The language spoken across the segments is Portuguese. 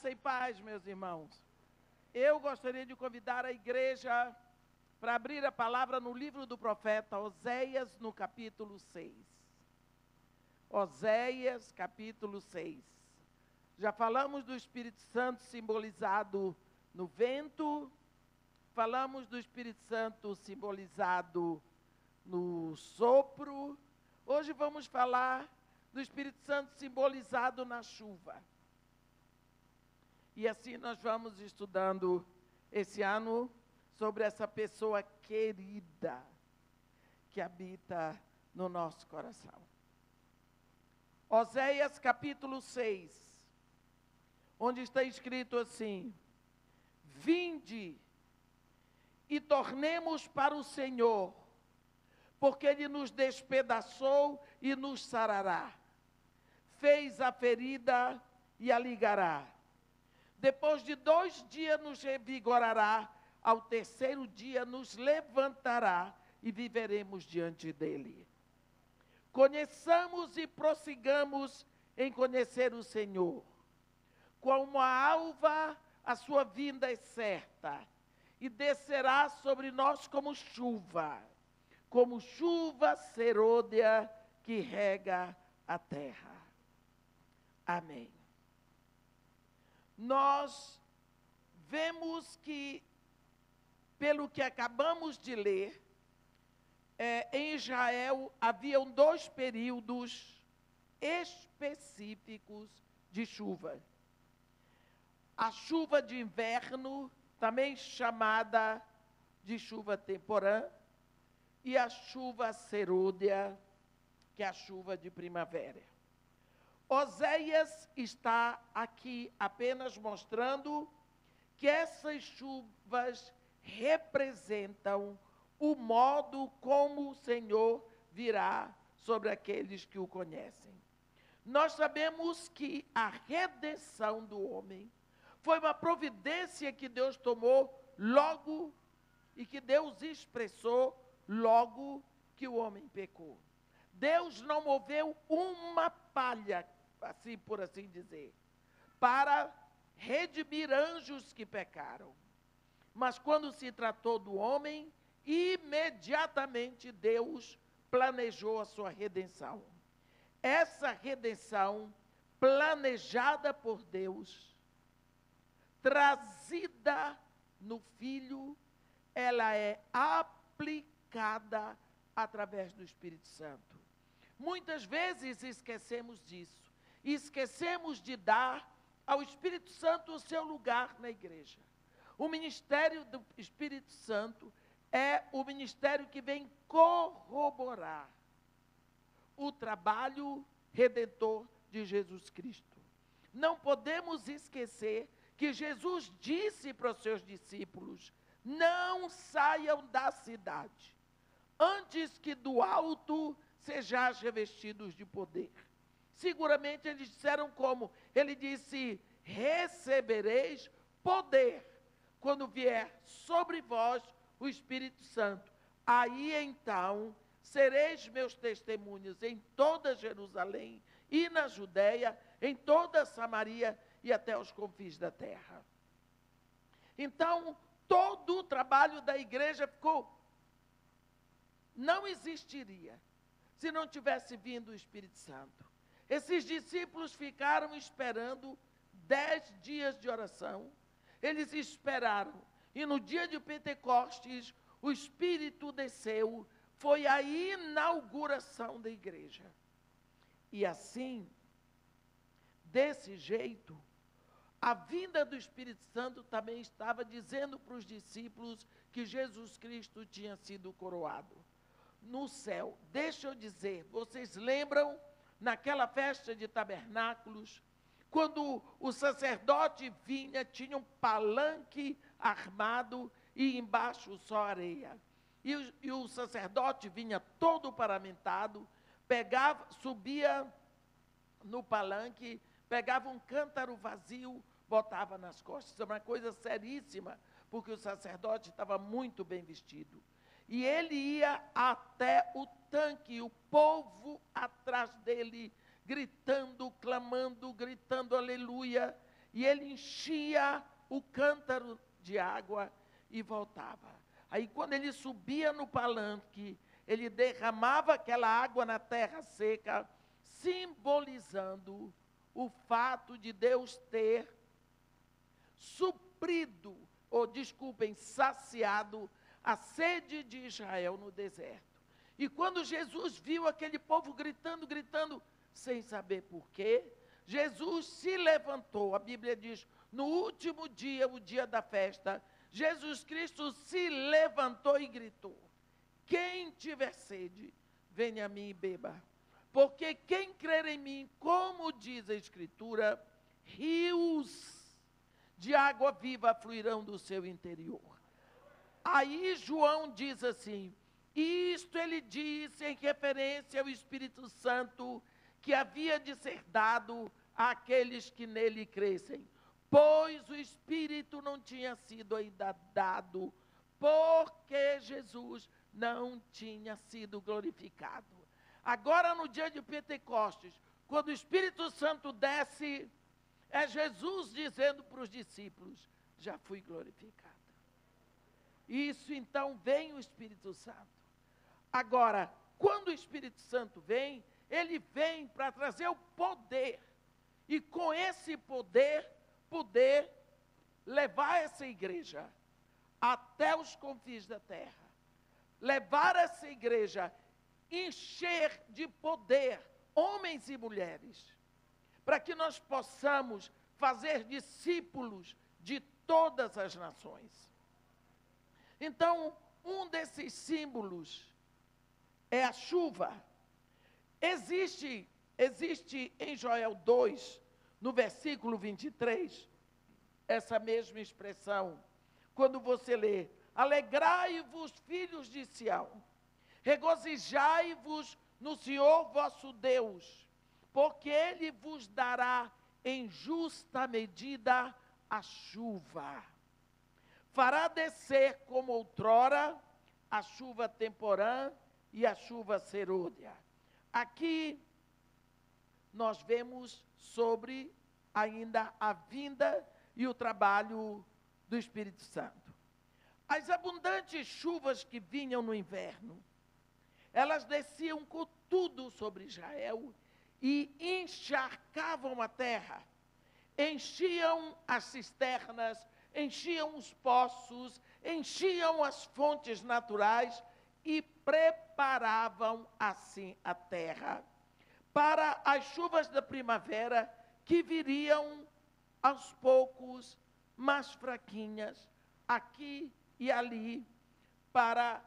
Graça e paz, meus irmãos. Eu gostaria de convidar a igreja para abrir a palavra no livro do profeta Oséias, no capítulo 6. Oséias, capítulo 6. Já falamos do Espírito Santo simbolizado no vento, falamos do Espírito Santo simbolizado no sopro. Hoje vamos falar do Espírito Santo simbolizado na chuva. E assim nós vamos estudando esse ano sobre essa pessoa querida que habita no nosso coração. Oséias capítulo 6, onde está escrito assim: vinde e tornemos para o Senhor, porque Ele nos despedaçou e nos sarará, fez a ferida e a ligará. Depois de 2 dias nos revigorará, ao 3º dia nos levantará e viveremos diante dEle. Conheçamos e prossigamos em conhecer o Senhor. Como a alva, a sua vinda é certa, e descerá sobre nós como chuva serôdia que rega a terra. Amém. Nós vemos que, pelo que acabamos de ler, em Israel haviam 2 períodos específicos de chuva. A chuva de inverno, também chamada de chuva temporã, e a chuva serôdia, que é a chuva de primavera. Oséias está aqui apenas mostrando que essas chuvas representam o modo como o Senhor virá sobre aqueles que o conhecem. Nós sabemos que a redenção do homem foi uma providência que Deus tomou logo e que Deus expressou logo que o homem pecou. Deus não moveu uma palha, assim por assim dizer, para redimir anjos que pecaram. Mas quando se tratou do homem, imediatamente Deus planejou a sua redenção. Essa redenção, planejada por Deus, trazida no Filho, ela é aplicada através do Espírito Santo. Muitas vezes esquecemos disso. Esquecemos de dar ao Espírito Santo o seu lugar na igreja. O ministério do Espírito Santo é o ministério que vem corroborar o trabalho redentor de Jesus Cristo. Não podemos esquecer que Jesus disse para os seus discípulos: não saiam da cidade, antes que do alto sejais revestidos de poder. Seguramente eles disseram como? Ele disse: recebereis poder quando vier sobre vós o Espírito Santo. Aí então sereis meus testemunhas em toda Jerusalém e na Judéia, em toda Samaria e até os confins da terra. Então, todo o trabalho da igreja não existiria se não tivesse vindo o Espírito Santo. Esses discípulos ficaram esperando 10 dias de oração. Eles esperaram. E no dia de Pentecostes, o Espírito desceu. Foi a inauguração da igreja. E assim, desse jeito, a vinda do Espírito Santo também estava dizendo para os discípulos que Jesus Cristo tinha sido coroado no céu. Deixa eu dizer, vocês lembram naquela festa de tabernáculos, quando o sacerdote vinha, tinha um palanque armado e embaixo só areia. E o sacerdote vinha todo paramentado, subia no palanque, pegava um cântaro vazio, botava nas costas. É uma coisa seríssima, porque o sacerdote estava muito bem vestido. E ele ia até o tanque, o povo atrás dele, gritando, clamando, gritando aleluia. e ele enchia o cântaro de água e voltava. Aí quando ele subia no palanque, ele derramava aquela água na terra seca, simbolizando o fato de Deus ter suprido, ou desculpem, saciado a sede de Israel no deserto. E quando Jesus viu aquele povo gritando, gritando, sem saber porquê, Jesus se levantou. A Bíblia diz, no último dia, o dia da festa, Jesus Cristo se levantou e gritou: quem tiver sede, venha a mim e beba. Porque quem crer em mim, como diz a Escritura, rios de água viva fluirão do seu interior. Aí João diz assim, isto ele disse em referência ao Espírito Santo, que havia de ser dado àqueles que nele crescem. Pois o Espírito não tinha sido ainda dado, porque Jesus não tinha sido glorificado. Agora, no dia de Pentecostes, quando o Espírito Santo desce, é Jesus dizendo para os discípulos, já fui glorificado. Isso, então, vem o Espírito Santo. Agora, quando o Espírito Santo vem, ele vem para trazer o poder. E com esse poder levar essa igreja até os confins da terra. Levar essa igreja, encher de poder homens e mulheres, para que nós possamos fazer discípulos de todas as nações. Então, um desses símbolos é a chuva. Existe em Joel 2, no versículo 23, essa mesma expressão, quando você lê, alegrai-vos, filhos de Sião, regozijai-vos no Senhor vosso Deus, porque Ele vos dará em justa medida a chuva. Fará descer como outrora a chuva temporã e a chuva serôdia. Aqui nós vemos sobre ainda a vinda e o trabalho do Espírito Santo. As abundantes chuvas que vinham no inverno, elas desciam com tudo sobre Israel e encharcavam a terra, enchiam as cisternas, enchiam os poços, enchiam as fontes naturais e preparavam assim a terra para as chuvas da primavera que viriam aos poucos, mais fraquinhas, aqui e ali, para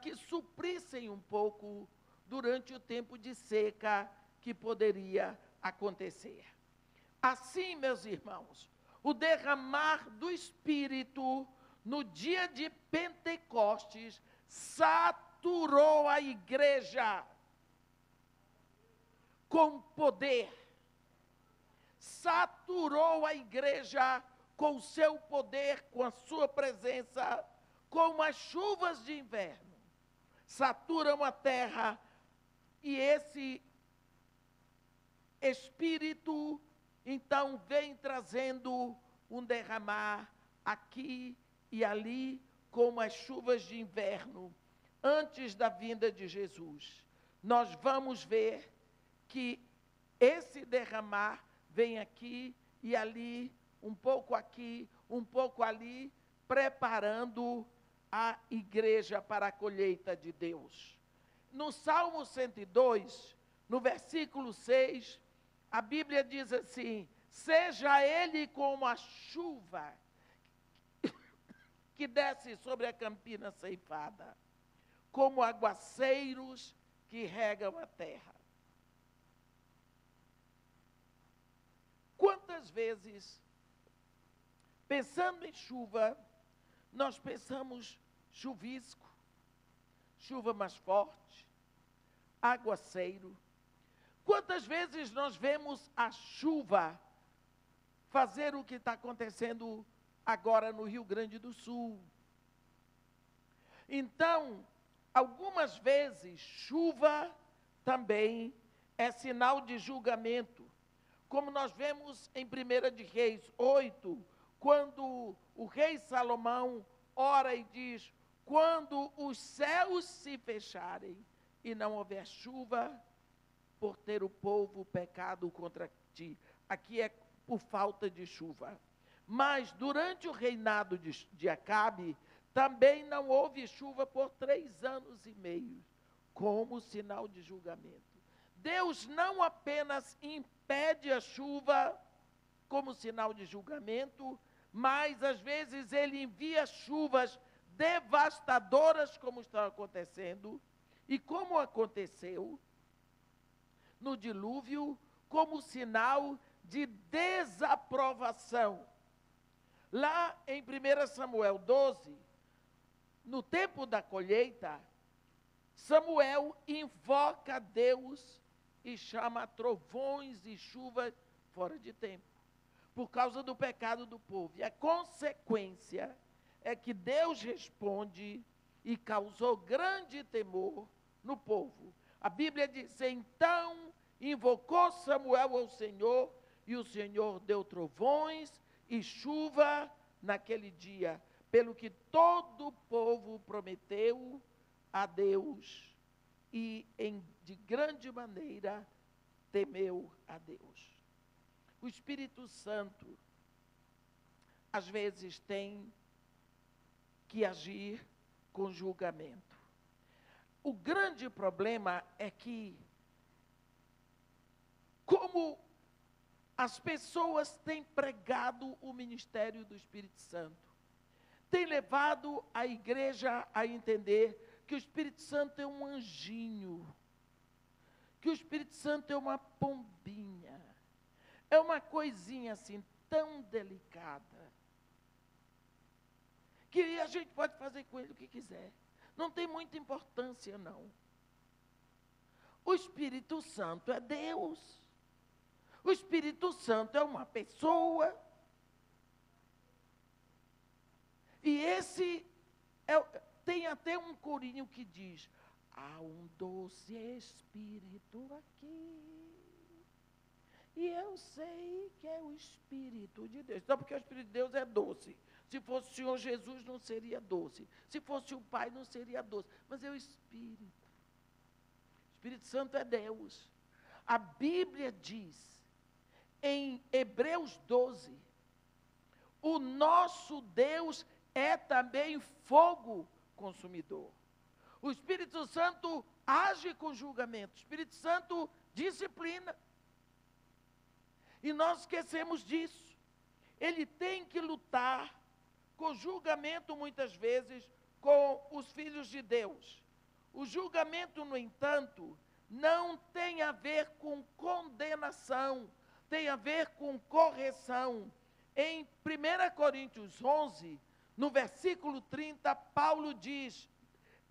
que suprissem um pouco durante o tempo de seca que poderia acontecer. Assim, meus irmãos, o derramar do Espírito no dia de Pentecostes saturou a igreja com poder, saturou a igreja com o seu poder, com a sua presença, como as chuvas de inverno saturam a terra, e esse Espírito então vem trazendo um derramar aqui e ali, como as chuvas de inverno, antes da vinda de Jesus. Nós vamos ver que esse derramar vem aqui e ali, um pouco aqui, um pouco ali, preparando a igreja para a colheita de Deus. No Salmo 102, no versículo 6, a Bíblia diz assim, seja ele como a chuva que desce sobre a campina ceifada, como aguaceiros que regam a terra. Quantas vezes, pensando em chuva, nós pensamos chuvisco, chuva mais forte, aguaceiro. Quantas vezes nós vemos a chuva fazer o que está acontecendo agora no Rio Grande do Sul? Então, algumas vezes, chuva também é sinal de julgamento, como nós vemos em 1 de Reis 8, quando o rei Salomão ora e diz: quando os céus se fecharem e não houver chuva, por ter o povo pecado contra ti. Aqui é por falta de chuva. Mas durante o reinado de Acabe, também não houve chuva por 3 anos e meio, como sinal de julgamento. Deus não apenas impede a chuva como sinal de julgamento, mas às vezes ele envia chuvas devastadoras, como está acontecendo, e como aconteceu no dilúvio, como sinal de desaprovação. Lá em 1 Samuel 12, no tempo da colheita, Samuel invoca Deus e chama trovões e chuvas fora de tempo, por causa do pecado do povo. E a consequência é que Deus responde e causou grande temor no povo. A Bíblia diz: então invocou Samuel ao Senhor, e o Senhor deu trovões e chuva naquele dia, pelo que todo o povo prometeu a Deus e de grande maneira temeu a Deus. O Espírito Santo, às vezes, tem que agir com julgamento. O grande problema é que, como as pessoas têm pregado o ministério do Espírito Santo, tem levado a igreja a entender que o Espírito Santo é um anjinho, que o Espírito Santo é uma pombinha, é uma coisinha assim tão delicada, que a gente pode fazer com ele o que quiser. Não tem muita importância, não. O Espírito Santo é Deus. O Espírito Santo é uma pessoa. E esse tem até um corinho que diz: há um doce Espírito aqui, e eu sei que é o Espírito de Deus. Então, porque o Espírito de Deus é doce. Se fosse o Senhor Jesus, não seria doce. Se fosse o Pai, não seria doce. Mas é o Espírito. O Espírito Santo é Deus. A Bíblia diz, em Hebreus 12, o nosso Deus é também fogo consumidor. O Espírito Santo age com julgamento. O Espírito Santo disciplina. E nós esquecemos disso. Ele tem que lutar com julgamento, muitas vezes, com os filhos de Deus. O julgamento, no entanto, não tem a ver com condenação, tem a ver com correção. Em 1 Coríntios 11, no versículo 30, Paulo diz: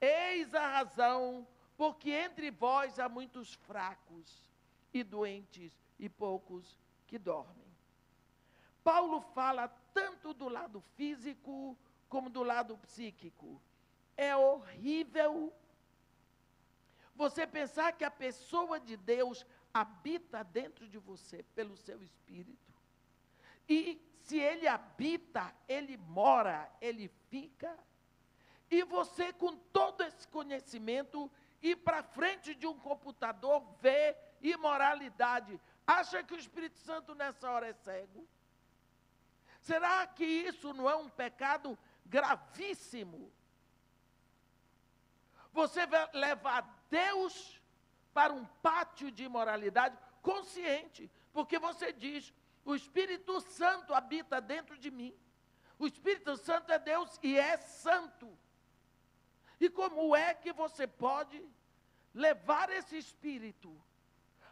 eis a razão, porque entre vós há muitos fracos e doentes e poucos que dormem. Paulo fala tanto do lado físico como do lado psíquico. É horrível você pensar que a pessoa de Deus habita dentro de você pelo seu Espírito. E se ele habita, ele mora, ele fica. E você, com todo esse conhecimento, ir para frente de um computador, ver imoralidade. Acha que o Espírito Santo nessa hora é cego? Será que isso não é um pecado gravíssimo? Você vai levar Deus para um pátio de imoralidade consciente, porque você diz: o Espírito Santo habita dentro de mim. O Espírito Santo é Deus e é santo. E como é que você pode levar esse Espírito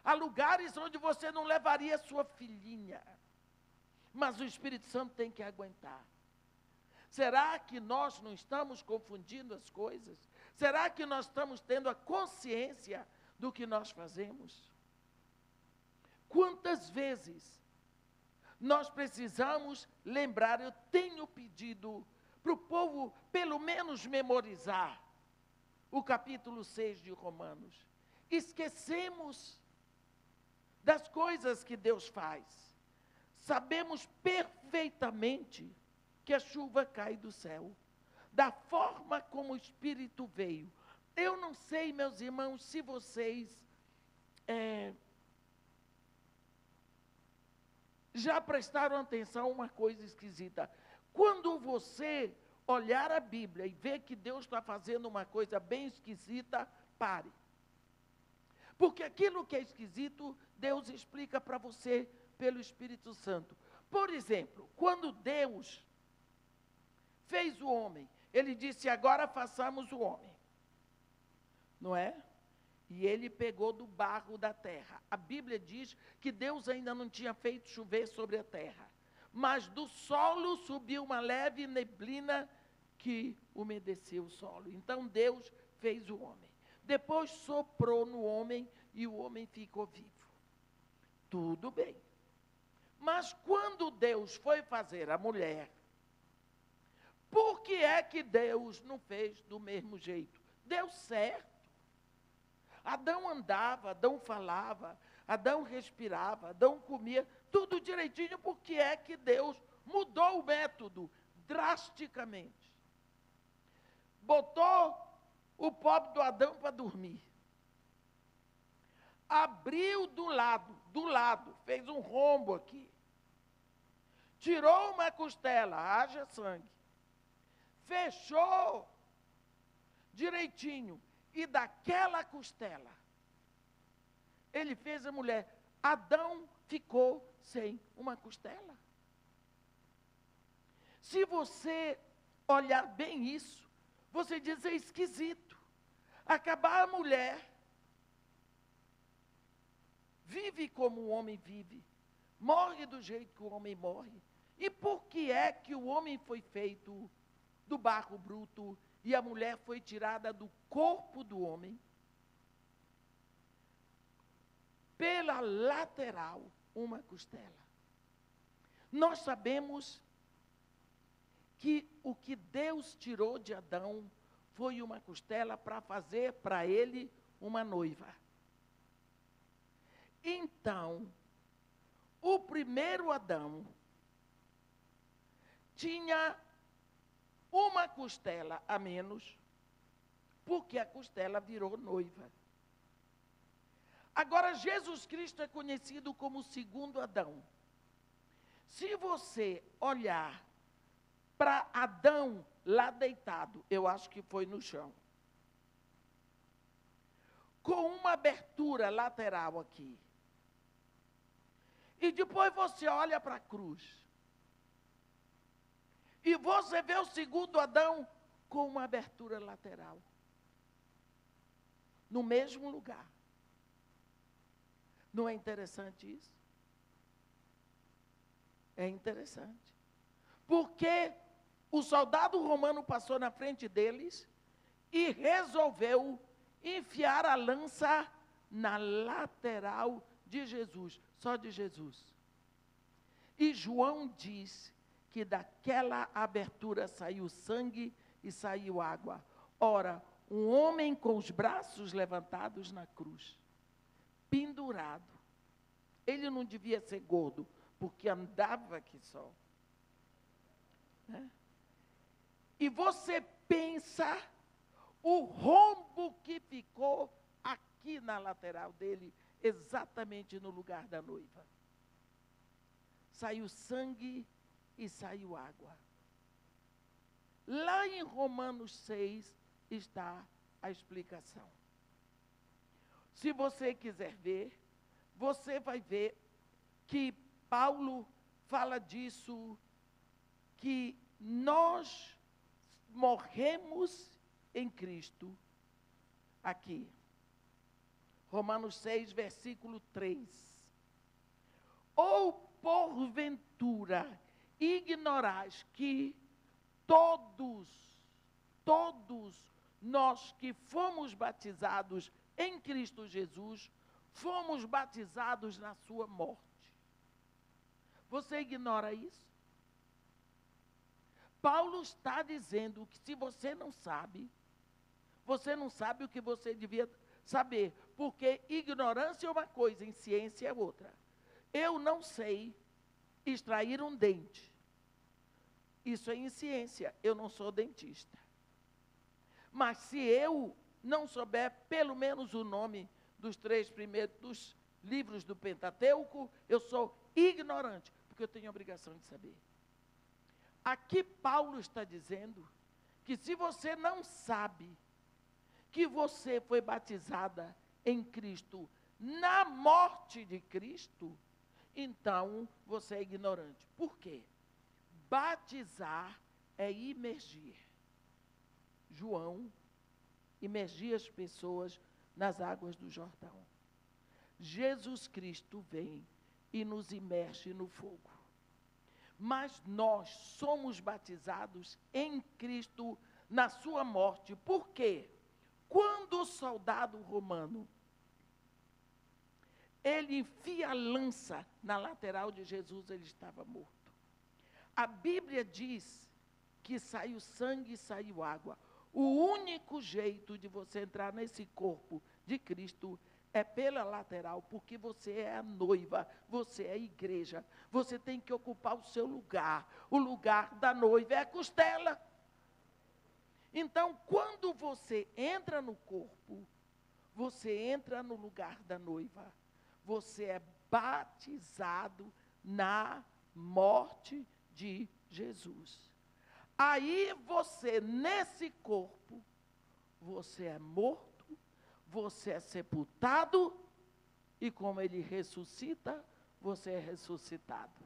a lugares onde você não levaria sua filhinha? Mas o Espírito Santo tem que aguentar. Será que nós não estamos confundindo as coisas? Será que nós estamos tendo a consciência do que nós fazemos? Quantas vezes nós precisamos lembrar? Eu tenho pedido para o povo, pelo menos, memorizar o capítulo 6 de Romanos. Esquecemos. das coisas que Deus faz. Sabemos perfeitamente que a chuva cai do céu, da forma como o Espírito veio. Eu não sei, meus irmãos, se vocês já prestaram atenção a uma coisa esquisita. Quando você olhar a Bíblia e ver que Deus está fazendo uma coisa bem esquisita, pare. Porque aquilo que é esquisito, Deus explica para você pelo Espírito Santo. Por exemplo, quando Deus fez o homem, Ele disse, agora façamos o homem. Não é? E Ele pegou do barro da terra. A Bíblia diz que Deus ainda não tinha feito chover sobre a terra. Mas do solo subiu uma leve neblina que umedeceu o solo. Então Deus fez o homem. Depois soprou no homem e o homem ficou vivo. Tudo bem. Mas quando Deus foi fazer a mulher, por que é que Deus não fez do mesmo jeito? Deu certo. Adão andava, Adão falava, Adão respirava, Adão comia, tudo direitinho. Por que é que Deus mudou o método drasticamente? Botou o pobre do Adão para dormir. Abriu do lado, fez um rombo aqui. Tirou uma costela, haja sangue. Fechou direitinho. E daquela costela, ele fez a mulher. Adão ficou sem uma costela. Se você olhar bem isso, você diz, é esquisito. Acabar a mulher, vive como o homem vive, morre do jeito que o homem morre. E por que é que o homem foi feito do barro bruto e a mulher foi tirada do corpo do homem? Pela lateral, uma costela. Nós sabemos que o que Deus tirou de Adão foi uma costela para fazer para ele uma noiva. Então, o primeiro Adão tinha uma costela a menos, porque a costela virou noiva. Agora, Jesus Cristo é conhecido como o segundo Adão. Se você olhar para Adão lá deitado, eu acho que foi no chão, com uma abertura lateral aqui, e depois você olha para a cruz, e você vê o segundo Adão com uma abertura lateral, no mesmo lugar. Não é interessante isso? É interessante. Porque o soldado romano passou na frente deles e resolveu enfiar a lança na lateral de Jesus, só de Jesus. E João diz que daquela abertura saiu sangue e saiu água. Ora, um homem com os braços levantados na cruz, pendurado. Ele não devia ser gordo, porque andava aqui só. Né? E você pensa o rombo que ficou aqui na lateral dele, exatamente no lugar da noiva. Saiu sangue e saiu água. Lá em Romanos 6 está a explicação. Se você quiser ver, você vai ver que Paulo fala disso, que nós morremos em Cristo, aqui. Romanos 6, versículo 3. Ou porventura ignorais que todos nós que fomos batizados em Cristo Jesus, fomos batizados na sua morte. Você ignora isso? Paulo está dizendo que se você não sabe o que você devia saber, porque ignorância é uma coisa, em ciência é outra. Eu não sei extrair um dente. Isso é em ciência, eu não sou dentista. Mas se eu não souber pelo menos o nome dos 3 primeiros dos livros do Pentateuco, eu sou ignorante, porque eu tenho a obrigação de saber. Aqui Paulo está dizendo que se você não sabe que você foi batizada em Cristo, na morte de Cristo, então você é ignorante. Por quê? Batizar é imergir. João imergia as pessoas nas águas do Jordão. Jesus Cristo vem e nos imerge no fogo. Mas nós somos batizados em Cristo na sua morte. Por quê? Quando o soldado romano, ele enfia a lança na lateral de Jesus, ele estava morto. A Bíblia diz que saiu sangue e saiu água. O único jeito de você entrar nesse corpo de Cristo é pela lateral, porque você é a noiva, você é a igreja. Você tem que ocupar o seu lugar. O lugar da noiva é a costela. Então, quando você entra no corpo, você entra no lugar da noiva. Você é batizado na morte de Jesus. Aí você, nesse corpo, você é morto, você é sepultado, e como ele ressuscita, você é ressuscitado.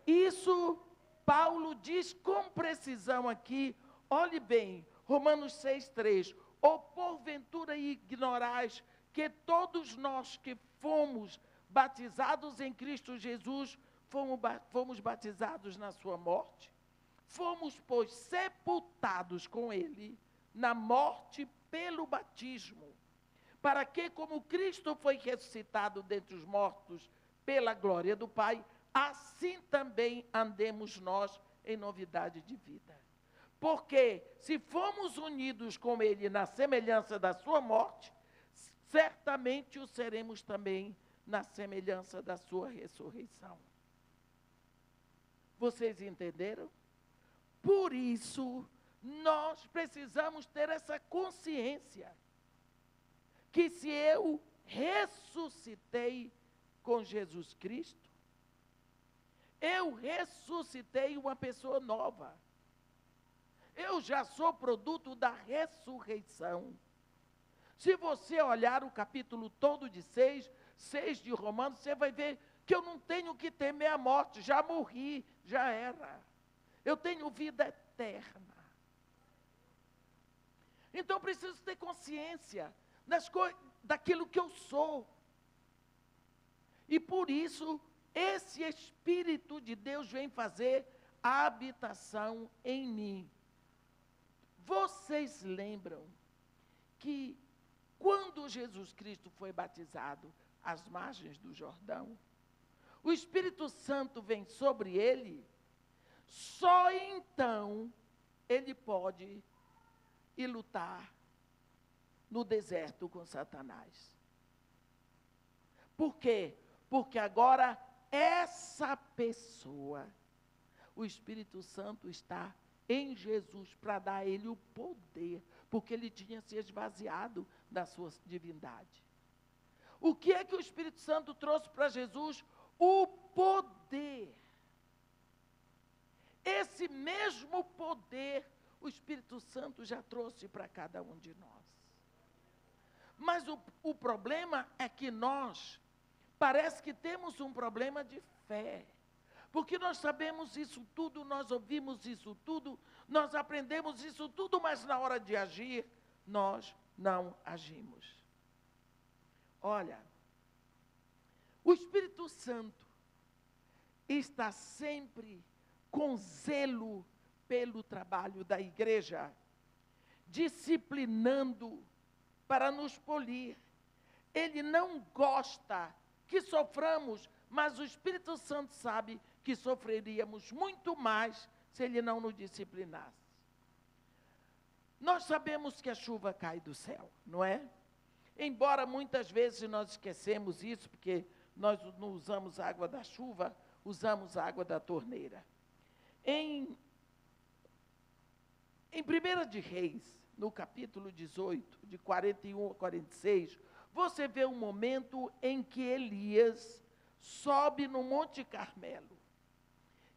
Isso Paulo diz com precisão aqui, olhe bem, Romanos 6,3, ou porventura ignorais que todos nós que fomos batizados em Cristo Jesus, fomos batizados na sua morte? Fomos, pois, sepultados com ele na morte pelo batismo, para que, como Cristo foi ressuscitado dentre os mortos pela glória do Pai, assim também andemos nós em novidade de vida. Porque, se fomos unidos com ele na semelhança da sua morte, certamente o seremos também na semelhança da sua ressurreição. Vocês entenderam? Por isso, nós precisamos ter essa consciência que se eu ressuscitei com Jesus Cristo, eu ressuscitei uma pessoa nova. Eu já sou produto da ressurreição. Se você olhar o capítulo todo de 6 de Romanos, você vai ver que eu não tenho que temer a morte, já morri, já era. Eu tenho vida eterna. Então, preciso ter consciência daquilo que eu sou. E por isso, esse Espírito de Deus vem fazer a habitação em mim. Vocês lembram que quando Jesus Cristo foi batizado às margens do Jordão, o Espírito Santo vem sobre ele, só então ele pode ir lutar no deserto com Satanás. Por quê? Porque agora essa pessoa, o Espírito Santo está em Jesus para dar a ele o poder, porque ele tinha se esvaziado da sua divindade. O que é que o Espírito Santo trouxe para Jesus? O poder. Esse mesmo poder o Espírito Santo já trouxe para cada um de nós. Mas o problema é que nós, parece que temos um problema de fé. Porque nós sabemos isso tudo, nós ouvimos isso tudo, nós aprendemos isso tudo, mas na hora de agir, nós não agimos. Olha, o Espírito Santo está sempre com zelo pelo trabalho da igreja, disciplinando para nos polir. Ele não gosta que soframos, mas o Espírito Santo sabe que sofreríamos muito mais se ele não nos disciplinasse. Nós sabemos que a chuva cai do céu, não é? Embora muitas vezes nós esquecemos isso, porque nós não usamos água da chuva, usamos água da torneira. Em 1 de Reis, no capítulo 18, de 41 a 46, você vê um momento em que Elias sobe no Monte Carmelo.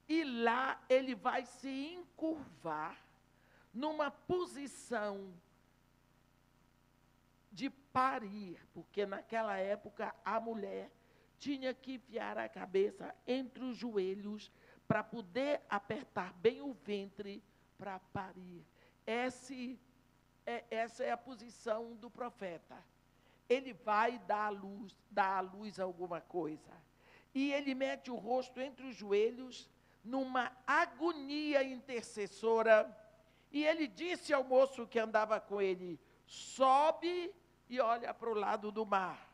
E lá ele vai se encurvar numa posição de parir, porque naquela época a mulher tinha que enfiar a cabeça entre os joelhos para poder apertar bem o ventre para parir. Essa é a posição do profeta. Ele vai dar à luz alguma coisa. E ele mete o rosto entre os joelhos, numa agonia intercessora. E ele disse ao moço que andava com ele: sobe e olha para o lado do mar.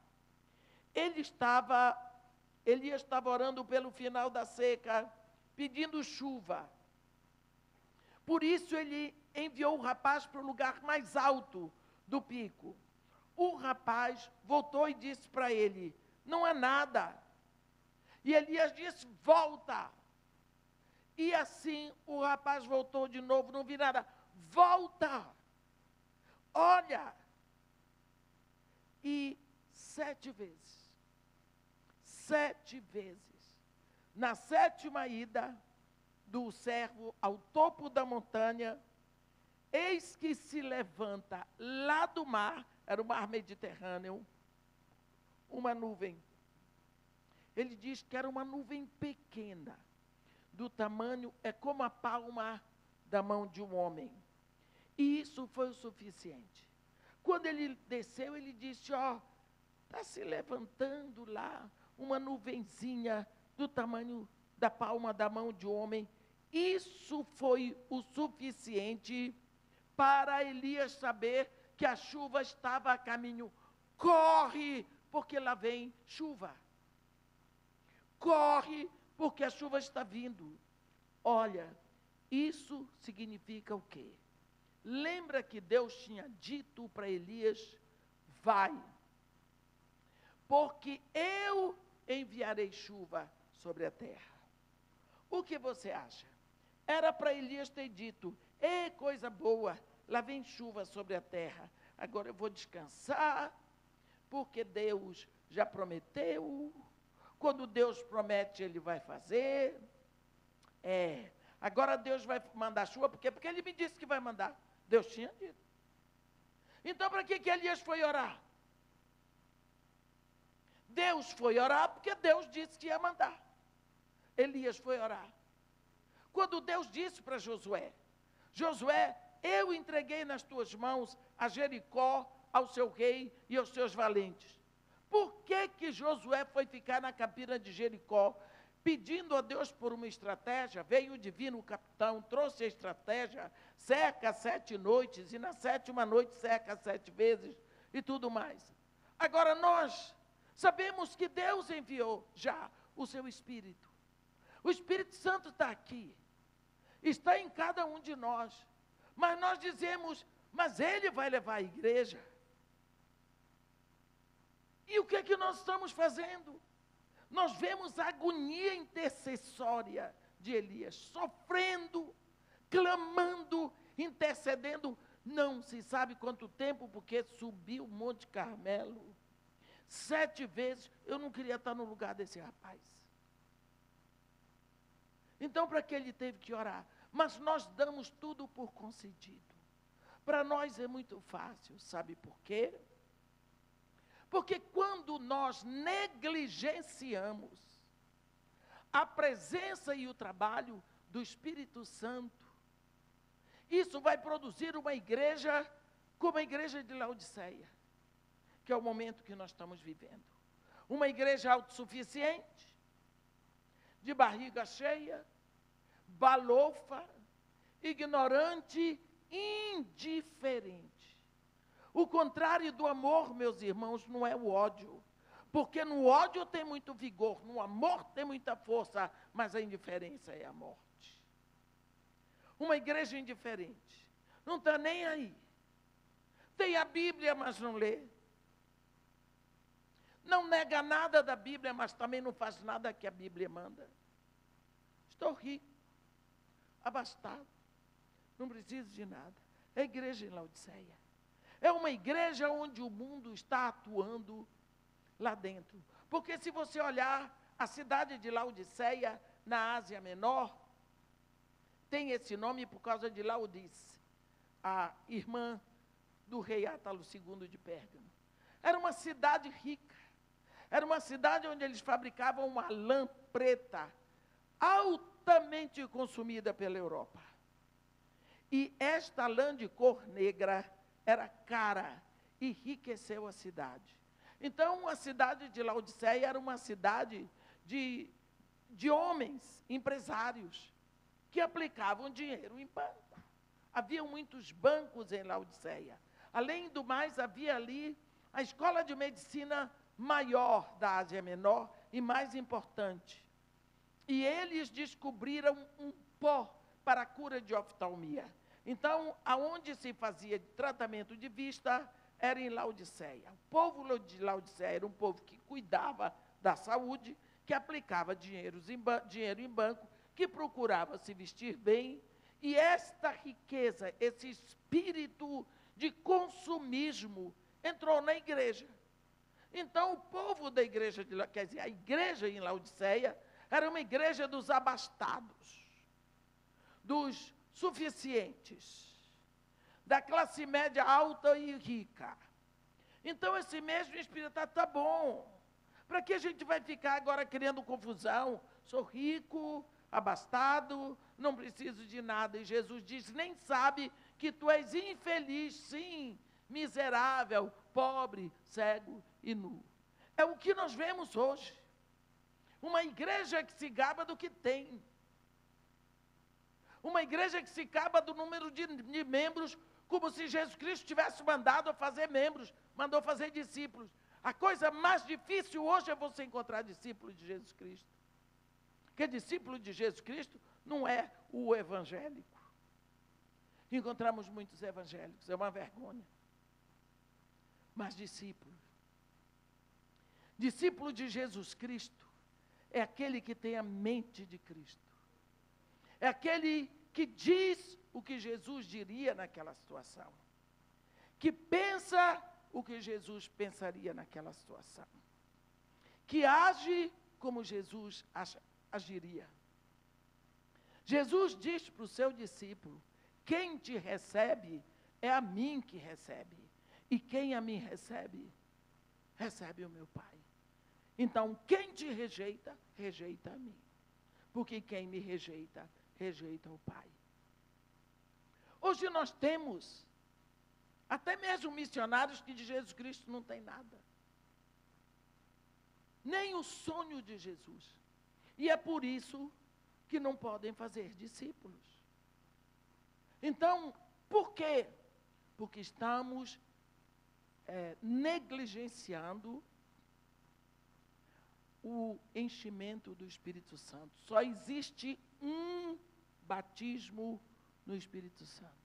Elias estava orando pelo final da seca, pedindo chuva. Por isso ele enviou o rapaz para o lugar mais alto do pico. O rapaz voltou e disse para ele: não há nada. E Elias disse: volta. E assim o rapaz voltou de novo, não vi nada. Volta, olha. E 7 vezes, na 7ª ida do servo ao topo da montanha, eis que se levanta lá do mar, era o mar Mediterrâneo, uma nuvem. Ele diz que era uma nuvem pequena, do tamanho, é como a palma da mão de um homem. E isso foi o suficiente. Quando ele desceu, ele disse: está se levantando lá uma nuvenzinha do tamanho da palma da mão de um homem. Isso foi o suficiente para Elias saber que a chuva estava a caminho. Corre, porque lá vem chuva. Corre, porque a chuva está vindo. Olha, isso significa o quê? Lembra que Deus tinha dito para Elias: vai, porque eu enviarei chuva sobre a terra. O que você acha? Era para Elias ter dito: coisa boa, lá vem chuva sobre a terra, agora eu vou descansar, porque Deus já prometeu. Quando Deus promete, Ele vai fazer. Agora Deus vai mandar chuva, porque Ele me disse que vai mandar. Deus tinha dito. Então, para que Elias foi orar? Deus foi orar porque Deus disse que ia mandar. Elias foi orar. Quando Deus disse para Josué: Josué, eu entreguei nas tuas mãos a Jericó, ao seu rei e aos seus valentes. Por que Josué foi ficar na campina de Jericó, pedindo a Deus por uma estratégia? Veio o divino capitão, trouxe a estratégia, cerca 7 noites, e na 7ª noite cerca 7 vezes, e tudo mais. Agora nós sabemos que Deus enviou já o seu Espírito. O Espírito Santo está aqui, está em cada um de nós, mas nós dizemos: mas Ele vai levar a igreja. E o que é que nós estamos fazendo? Nós vemos a agonia intercessória de Elias, sofrendo, clamando, intercedendo, não se sabe quanto tempo, porque subiu o Monte Carmelo 7 vezes. Eu não queria estar no lugar desse rapaz. Então, para que ele teve que orar? Mas nós damos tudo por concedido. Para nós é muito fácil, sabe por quê? Porque quando nós negligenciamos a presença e o trabalho do Espírito Santo, isso vai produzir uma igreja como a igreja de Laodiceia, que é o momento que nós estamos vivendo. Uma igreja autossuficiente, de barriga cheia, balofa, ignorante, indiferente. O contrário do amor, meus irmãos, não é o ódio. Porque no ódio tem muito vigor, no amor tem muita força, mas a indiferença é a morte. Uma igreja indiferente, não está nem aí. Tem a Bíblia, mas não lê. não nega nada da Bíblia, mas também não faz nada que a Bíblia manda. Estou rico, abastado, não preciso de nada. É a igreja em Laodiceia. É uma igreja onde o mundo está atuando lá dentro. Porque se você olhar a cidade de Laodiceia, na Ásia Menor, tem esse nome por causa de Laodice, a irmã do rei Átalo II de Pérgamo. Era uma cidade rica. Era uma cidade onde eles fabricavam uma lã preta, altamente consumida pela Europa. E esta lã de cor negra era cara e enriqueceu a cidade. Então, a cidade de Laodiceia era uma cidade de homens, empresários, que aplicavam dinheiro em banco. Havia muitos bancos em Laodiceia. Além do mais, havia ali a escola de medicina maior da Ásia Menor e mais importante. E eles descobriram um pó para a cura de oftalmia. Então, aonde se fazia tratamento de vista era em Laodiceia. O povo de Laodiceia era um povo que cuidava da saúde, que aplicava dinheiro em banco, que procurava se vestir bem. E esta riqueza, esse espírito de consumismo entrou na igreja. Então, o povo da igreja, quer dizer, a igreja em Laodiceia, era uma igreja dos abastados, dos suficientes, da classe média alta e rica. Então, esse mesmo espírito está bom. Para que a gente vai ficar agora criando confusão? Sou rico, abastado, não preciso de nada. E Jesus diz, nem sabe que tu és infeliz, sim, miserável, pobre, cego e nu. É o que nós vemos hoje. Uma igreja que se gaba do que tem. Uma igreja que se gaba do número de membros, como se Jesus Cristo tivesse mandado a fazer membros, mandou fazer discípulos. A coisa mais difícil hoje é você encontrar discípulos de Jesus Cristo. Porque discípulo de Jesus Cristo não é o evangélico. Encontramos muitos evangélicos, é uma vergonha. Mas discípulo de Jesus Cristo, é aquele que tem a mente de Cristo. É aquele que diz o que Jesus diria naquela situação. Que pensa o que Jesus pensaria naquela situação. Que age como Jesus agiria. Jesus diz para o seu discípulo, quem te recebe é a mim que recebe. E quem a mim recebe, recebe o meu Pai. Então, quem te rejeita, rejeita a mim. Porque quem me rejeita, rejeita o Pai. Hoje nós temos até mesmo missionários que de Jesus Cristo não tem nada. Nem o sonho de Jesus. E é por isso que não podem fazer discípulos. Então, por quê? Porque estamos negligenciando o enchimento do Espírito Santo. Só existe um batismo no Espírito Santo.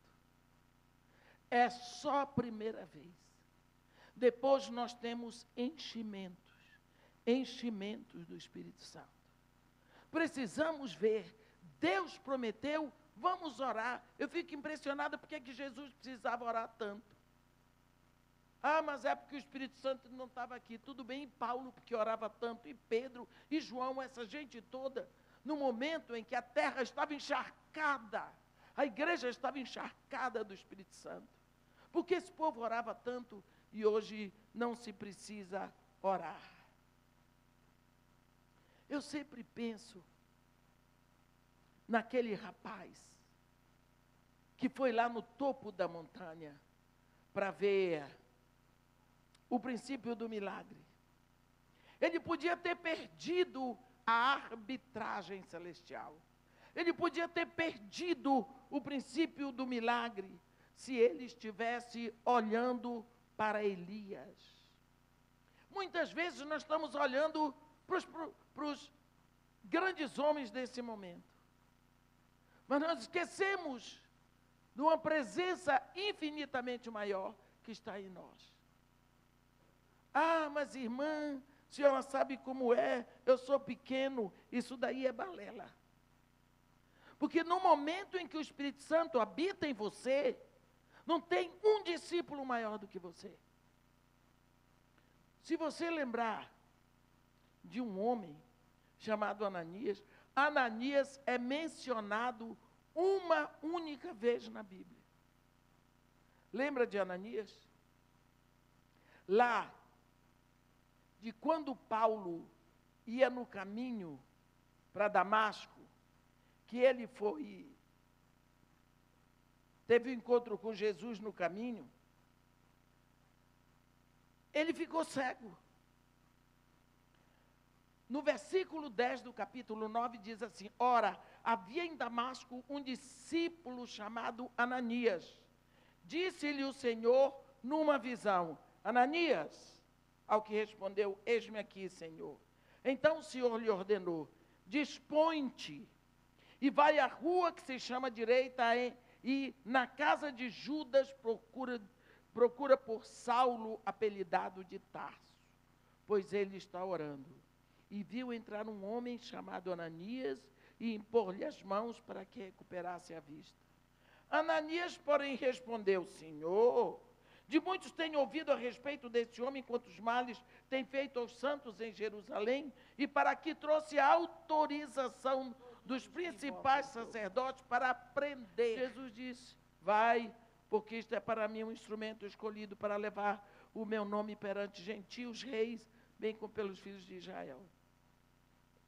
É só a primeira vez. Depois nós temos enchimentos do Espírito Santo. Precisamos ver, Deus prometeu, vamos orar. Eu fico impressionada porque é que Jesus precisava orar tanto. Ah, mas é porque o Espírito Santo não estava aqui. Tudo bem, e Paulo, porque orava tanto, e Pedro, e João, essa gente toda, no momento em que a terra estava encharcada, a igreja estava encharcada do Espírito Santo. Porque esse povo orava tanto e hoje não se precisa orar. Eu sempre penso naquele rapaz que foi lá no topo da montanha para ver o princípio do milagre. Ele podia ter perdido a arbitragem celestial. Ele podia ter perdido o princípio do milagre se ele estivesse olhando para Elias. Muitas vezes nós estamos olhando para os grandes homens desse momento. Mas nós esquecemos de uma presença infinitamente maior que está em nós. Ah, mas irmã, senhora sabe como é, eu sou pequeno, isso daí é balela. Porque no momento em que o Espírito Santo habita em você, não tem um discípulo maior do que você. Se você lembrar de um homem chamado Ananias, Ananias é mencionado uma única vez na Bíblia. Lembra de Ananias? Lá, de quando Paulo ia no caminho para Damasco, que ele teve um encontro com Jesus no caminho, ele ficou cego. No versículo 10 do capítulo 9 diz assim: ora, havia em Damasco um discípulo chamado Ananias. Disse-lhe o Senhor numa visão: Ananias. Ao que respondeu: eis-me aqui, Senhor. Então o Senhor lhe ordenou: dispõe-te e vai à rua que se chama Direita, e na casa de Judas procura por Saulo, apelidado de Tarso, pois ele está orando. E viu entrar um homem chamado Ananias e impor-lhe as mãos para que recuperasse a vista. Ananias, porém, respondeu: Senhor, de muitos tenho ouvido a respeito desse homem, quantos males tem feito aos santos em Jerusalém, e para que trouxe a autorização dos principais sacerdotes para prender. Jesus disse: vai, porque isto é para mim um instrumento escolhido para levar o meu nome perante gentios, reis, bem como pelos filhos de Israel.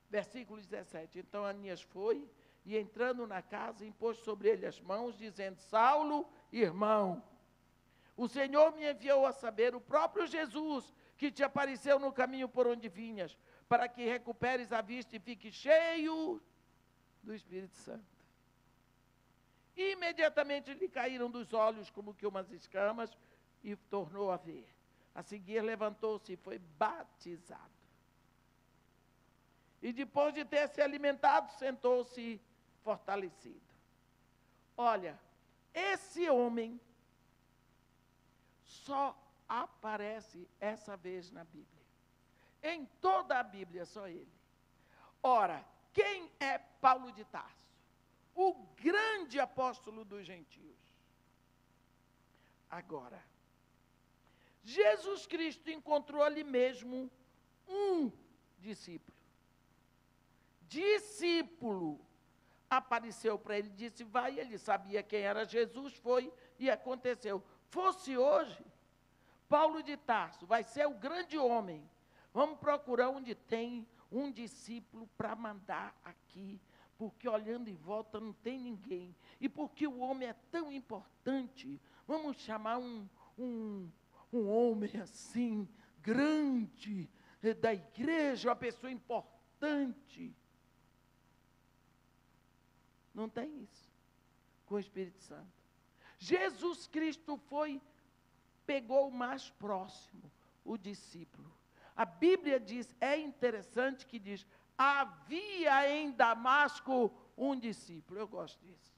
Versículo 17. Então Ananias foi, e entrando na casa, impôs sobre ele as mãos, dizendo: Saulo, irmão, o Senhor me enviou a saber, o próprio Jesus, que te apareceu no caminho por onde vinhas, para que recuperes a vista e fiques cheio do Espírito Santo. Imediatamente lhe caíram dos olhos como que umas escamas, e tornou a ver. A seguir levantou-se e foi batizado. E depois de ter se alimentado, sentou-se fortalecido. Olha, esse homem só aparece essa vez na Bíblia. Em toda a Bíblia, só ele. Ora, quem é Paulo de Tarso? O grande apóstolo dos gentios. Agora, Jesus Cristo encontrou ali mesmo um discípulo. Discípulo. Apareceu para ele, disse: vai. Ele sabia quem era Jesus, foi e aconteceu. Fosse hoje, Paulo de Tarso vai ser o grande homem. Vamos procurar onde tem um discípulo para mandar aqui, porque olhando em volta não tem ninguém. E porque o homem é tão importante, vamos chamar um homem assim, grande, da igreja, uma pessoa importante. Não tem isso com o Espírito Santo. Jesus Cristo pegou o mais próximo, o discípulo. A Bíblia diz, é interessante que diz: havia em Damasco um discípulo. Eu gosto disso.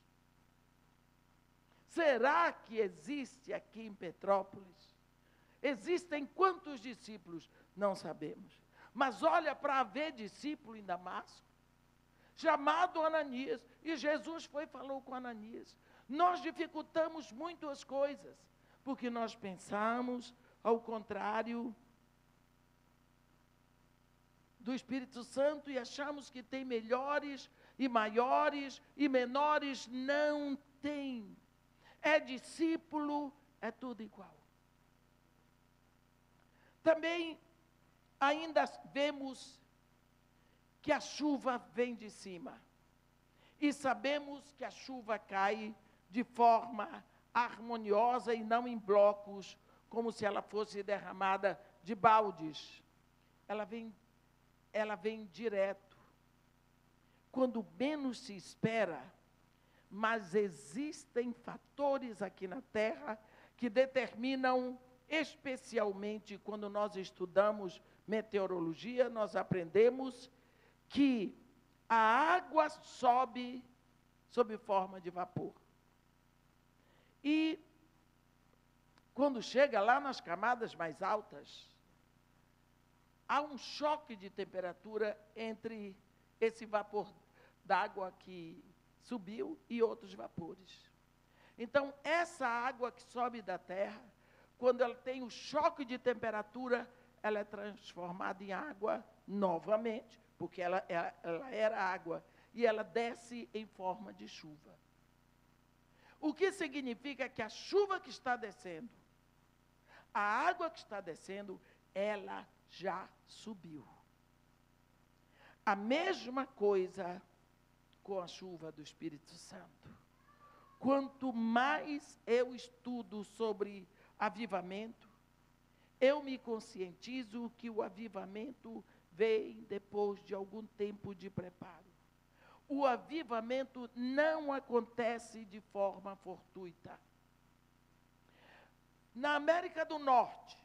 Será que existe aqui em Petrópolis? Existem quantos discípulos? Não sabemos. Mas olha, para haver discípulo em Damasco, chamado Ananias, e Jesus falou com Ananias. Nós dificultamos muito as coisas, porque nós pensamos ao contrário do Espírito Santo e achamos que tem melhores e maiores e menores. Não tem. É discípulo, é tudo igual. Também ainda vemos que a chuva vem de cima. E sabemos que a chuva cai de forma harmoniosa e não em blocos, como se ela fosse derramada de baldes. Ela vem direto. Quando menos se espera, mas existem fatores aqui na Terra que determinam, especialmente quando nós estudamos meteorologia, nós aprendemos que a água sobe sob forma de vapor. E quando chega lá nas camadas mais altas, há um choque de temperatura entre esse vapor d'água que subiu e outros vapores. Então, essa água que sobe da terra, quando ela tem o choque de temperatura, ela é transformada em água novamente, porque ela era água, e ela desce em forma de chuva. O que significa que a chuva que está descendo, a água que está descendo, ela já subiu. A mesma coisa com a chuva do Espírito Santo. Quanto mais eu estudo sobre avivamento, eu me conscientizo que o avivamento vem depois de algum tempo de preparo. O avivamento não acontece de forma fortuita. Na América do Norte,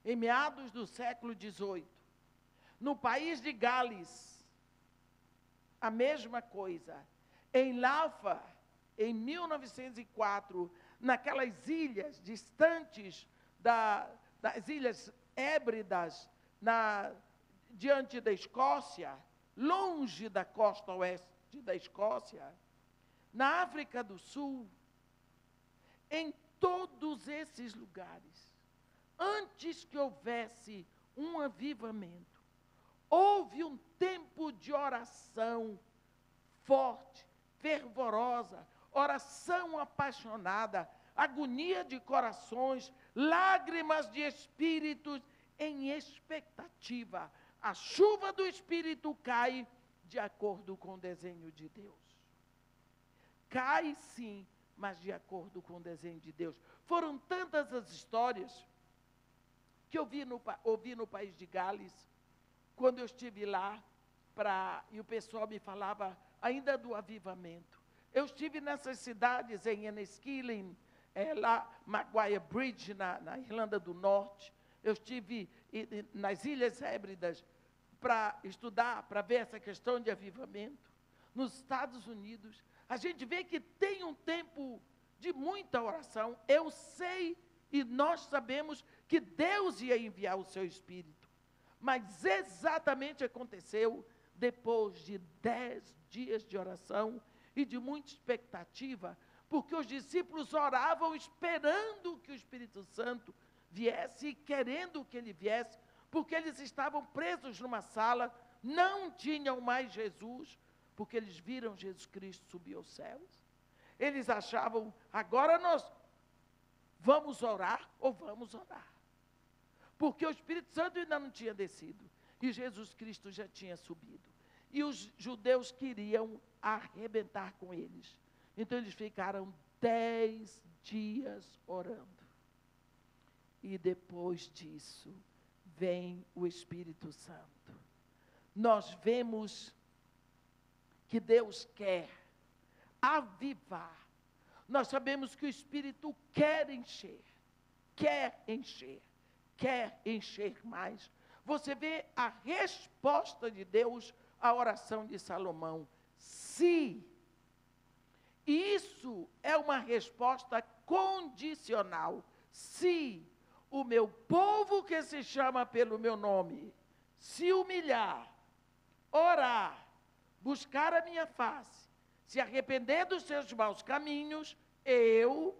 em meados do século XVIII, no país de Gales, a mesma coisa. Em Lapa, em 1904, naquelas ilhas distantes das Ilhas Hébridas, diante da Escócia, longe da costa oeste da Escócia, na África do Sul, em todos esses lugares, antes que houvesse um avivamento, houve um tempo de oração forte, fervorosa, oração apaixonada, agonia de corações, lágrimas de espíritos em expectativa. A chuva do Espírito cai de acordo com o desenho de Deus. Cai sim, mas de acordo com o desenho de Deus. Foram tantas as histórias que eu ouvi no país de Gales, quando eu estive lá, e o pessoal me falava ainda do avivamento. Eu estive nessas cidades, em Enniskillen, lá, Maguire Bridge, na Irlanda do Norte. Eu estive nas Ilhas Hébridas para estudar, para ver essa questão de avivamento. Nos Estados Unidos, a gente vê que tem um tempo de muita oração. Eu sei e nós sabemos que Deus ia enviar o seu Espírito. Mas exatamente aconteceu depois de 10 dias de oração e de muita expectativa, porque os discípulos oravam esperando que o Espírito Santo viesse e querendo que ele viesse, porque eles estavam presos numa sala, não tinham mais Jesus, porque eles viram Jesus Cristo subir aos céus. Eles achavam, agora nós vamos orar ou vamos orar. Porque o Espírito Santo ainda não tinha descido, e Jesus Cristo já tinha subido. E os judeus queriam arrebentar com eles. Então eles ficaram 10 dias orando. E depois disso, vem o Espírito Santo. Nós vemos que Deus quer avivar. Nós sabemos que o Espírito quer encher mais. Você vê a resposta de Deus à oração de Salomão. Se. Isso é uma resposta condicional. Se o meu povo que se chama pelo meu nome se humilhar, orar, buscar a minha face, se arrepender dos seus maus caminhos, eu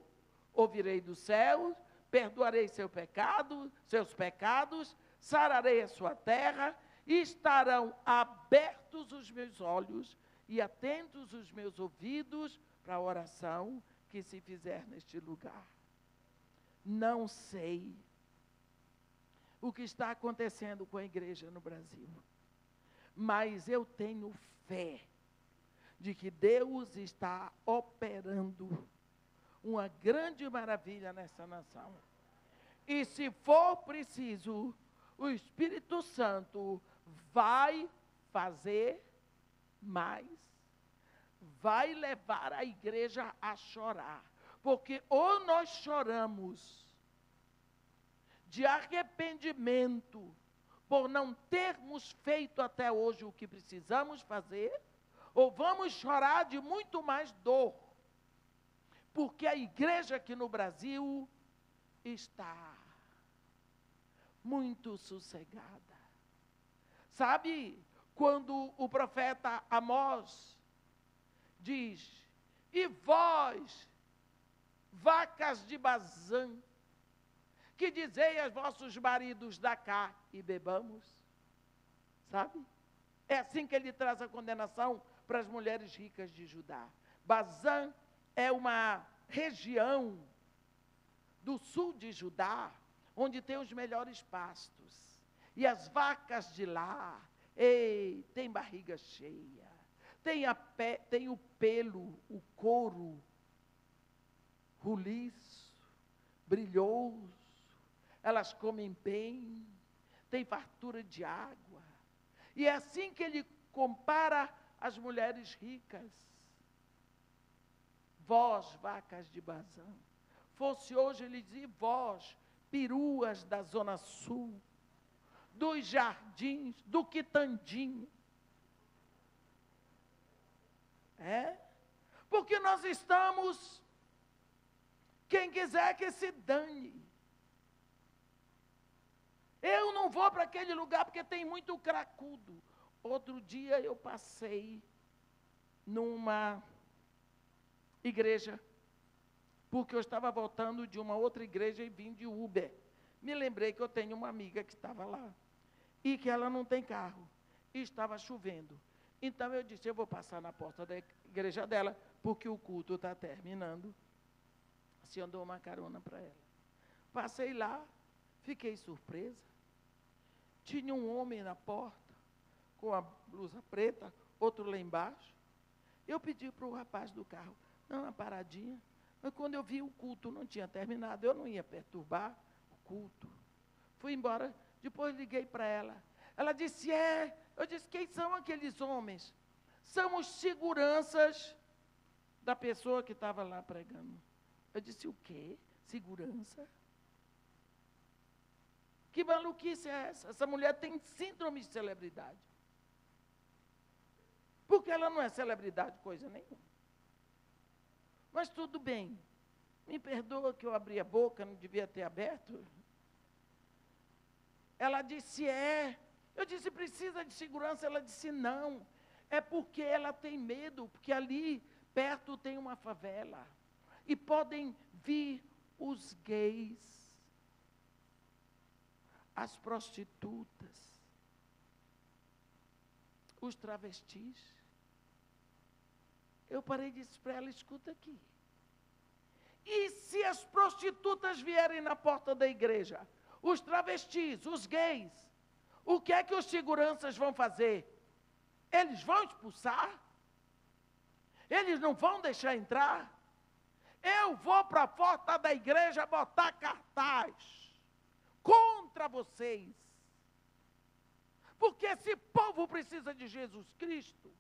ouvirei do céu, perdoarei seus pecados, sararei a sua terra, e estarão abertos os meus olhos e atentos os meus ouvidos para a oração que se fizer neste lugar. Não sei o que está acontecendo com a igreja no Brasil, mas eu tenho fé de que Deus está operando uma grande maravilha nessa nação. E se for preciso, o Espírito Santo vai fazer mais, vai levar a igreja a chorar. Porque ou nós choramos de arrependimento por não termos feito até hoje o que precisamos fazer, ou vamos chorar de muito mais dor, porque a igreja aqui no Brasil está muito sossegada. Sabe, quando o profeta Amós diz: e vós, vacas de Bazã, que dizei aos vossos maridos, dá cá e bebamos. Sabe? É assim que ele traz a condenação para as mulheres ricas de Judá. Bazã é uma região do sul de Judá, onde tem os melhores pastos. E as vacas de lá, tem barriga cheia, tem o pelo, o couro roliço, brilhoso, elas comem bem, tem fartura de água. E é assim que ele compara as mulheres ricas. Vós, vacas de Bazã. Fosse hoje, ele dizia, vós, peruas da Zona Sul, dos jardins, do Quitandinho. Porque nós estamos, quem quiser que se dane. Eu não vou para aquele lugar porque tem muito cracudo. Outro dia eu passei numa igreja, porque eu estava voltando de uma outra igreja e vim de Uber. Me lembrei que eu tenho uma amiga que estava lá, e que ela não tem carro, e estava chovendo. Então eu disse, eu vou passar na porta da igreja dela, porque o culto está terminando. Se eu dou uma carona para ela. Passei lá, fiquei surpresa. Tinha um homem na porta, com a blusa preta, outro lá embaixo. Eu pedi para o rapaz do carro, dá uma paradinha. Mas quando eu vi o culto não tinha terminado, eu não ia perturbar o culto. Fui embora, depois liguei para ela. Ela disse, eu disse, quem são aqueles homens? São os seguranças da pessoa que estava lá pregando. Eu disse, o quê? Segurança? Que maluquice é essa? Essa mulher tem síndrome de celebridade. Porque ela não é celebridade coisa nenhuma. Mas tudo bem. Me perdoa que eu abri a boca, não devia ter aberto. Ela disse, Eu disse, precisa de segurança? Ela disse, não. É porque ela tem medo, porque ali perto tem uma favela. E podem vir os gays, as prostitutas, os travestis. Eu parei e disse para ela, escuta aqui. E se as prostitutas vierem na porta da igreja, os travestis, os gays, o que é que os seguranças vão fazer? Eles vão expulsar? Eles não vão deixar entrar? Eu vou para a porta da igreja botar cartaz contra vocês. Porque esse povo precisa de Jesus Cristo.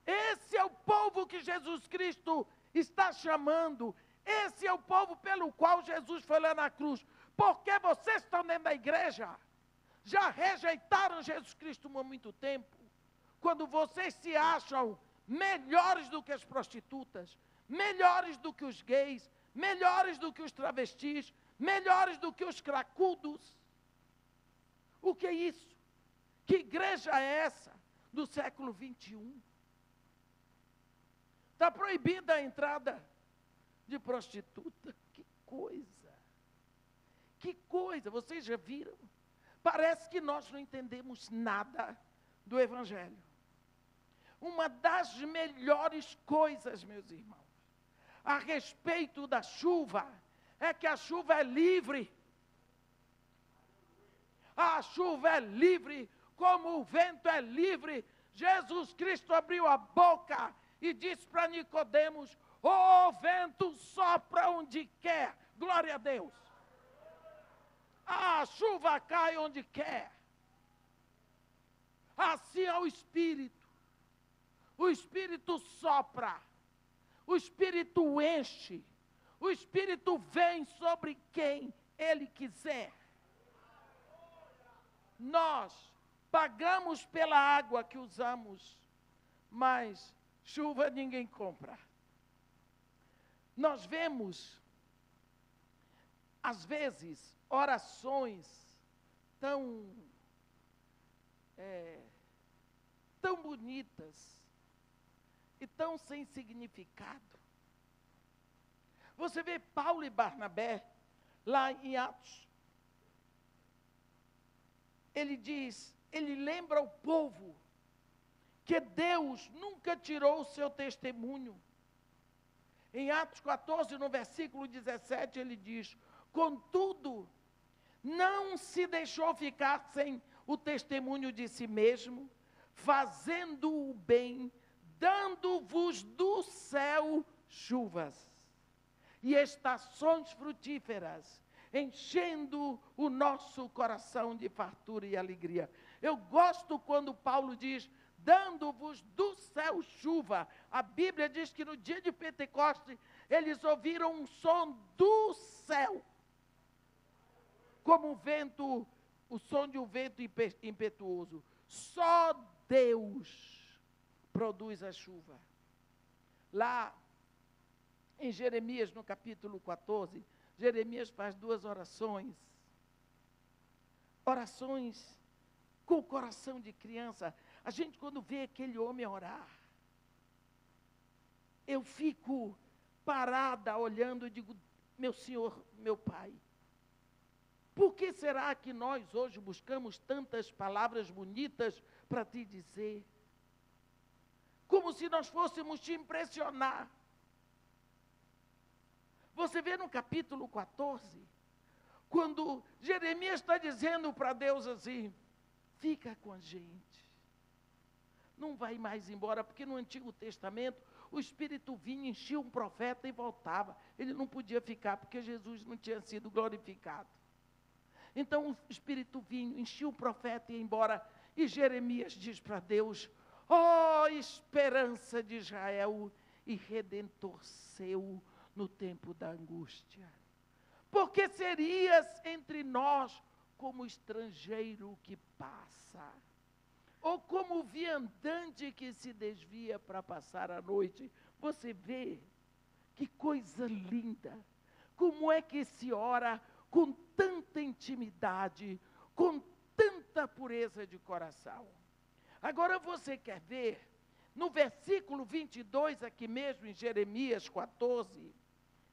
Esse é o povo que Jesus Cristo está chamando. Esse é o povo pelo qual Jesus foi lá na cruz. Porque vocês estão dentro da igreja, já rejeitaram Jesus Cristo há muito tempo. Quando vocês se acham melhores do que as prostitutas, melhores do que os gays, melhores do que os travestis, melhores do que os cracudos. O que é isso? Que igreja é essa do século 21? Está proibida a entrada de prostituta. Que coisa! Que coisa! Vocês já viram? Parece que nós não entendemos nada do Evangelho. Uma das melhores coisas, meus irmãos, a respeito da chuva, é que a chuva é livre. A chuva é livre, como o vento é livre. Jesus Cristo abriu a boca e disse para Nicodemos, o vento sopra onde quer. Glória a Deus. A chuva cai onde quer. Assim é o Espírito. O Espírito sopra. O Espírito enche. O Espírito vem sobre quem Ele quiser. Nós pagamos pela água que usamos, mas chuva ninguém compra. Nós vemos, às vezes, orações tão bonitas e tão sem significado. Você vê Paulo e Barnabé, lá em Atos, ele lembra ao povo que Deus nunca tirou o seu testemunho. Em Atos 14, no versículo 17, ele diz: contudo, não se deixou ficar sem o testemunho de si mesmo, fazendo o bem, dando-vos do céu chuvas e estações frutíferas, enchendo o nosso coração de fartura e alegria. Eu gosto quando Paulo diz, dando-vos do céu chuva. A Bíblia diz que no dia de Pentecostes, eles ouviram um som do céu, como um vento, o som de um vento impetuoso. Só Deus produz a chuva. Lá em Jeremias, no capítulo 14, Jeremias faz 2 orações. Orações com o coração de criança. A gente, quando vê aquele homem orar, eu fico parada olhando e digo, meu Senhor, meu Pai, por que será que nós hoje buscamos tantas palavras bonitas para te dizer? Como se nós fôssemos te impressionar. Você vê no capítulo 14, quando Jeremias está dizendo para Deus assim, fica com a gente, não vai mais embora, porque no Antigo Testamento, o Espírito vinha, enchia um profeta e voltava. Ele não podia ficar, porque Jesus não tinha sido glorificado. Então o Espírito vinha, enchia o profeta e ia embora. E Jeremias diz para Deus, ó esperança de Israel e Redentor seu no tempo da angústia. Porque serias entre nós como estrangeiro que passa, ou como viandante que se desvia para passar a noite. Você vê que coisa linda, como é que se ora com tanta intimidade, com tanta pureza de coração. Agora você quer ver, no versículo 22, aqui mesmo em Jeremias 14,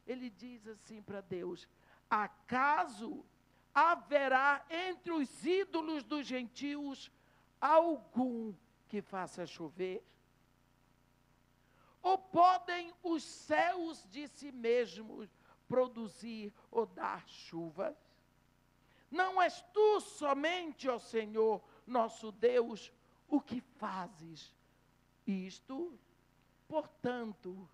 ele diz assim para Deus, acaso haverá entre os ídolos dos gentios algum que faça chover? Ou podem os céus de si mesmos produzir ou dar chuvas? Não és tu somente, ó Senhor, nosso Deus, o que fazes isto? Portanto,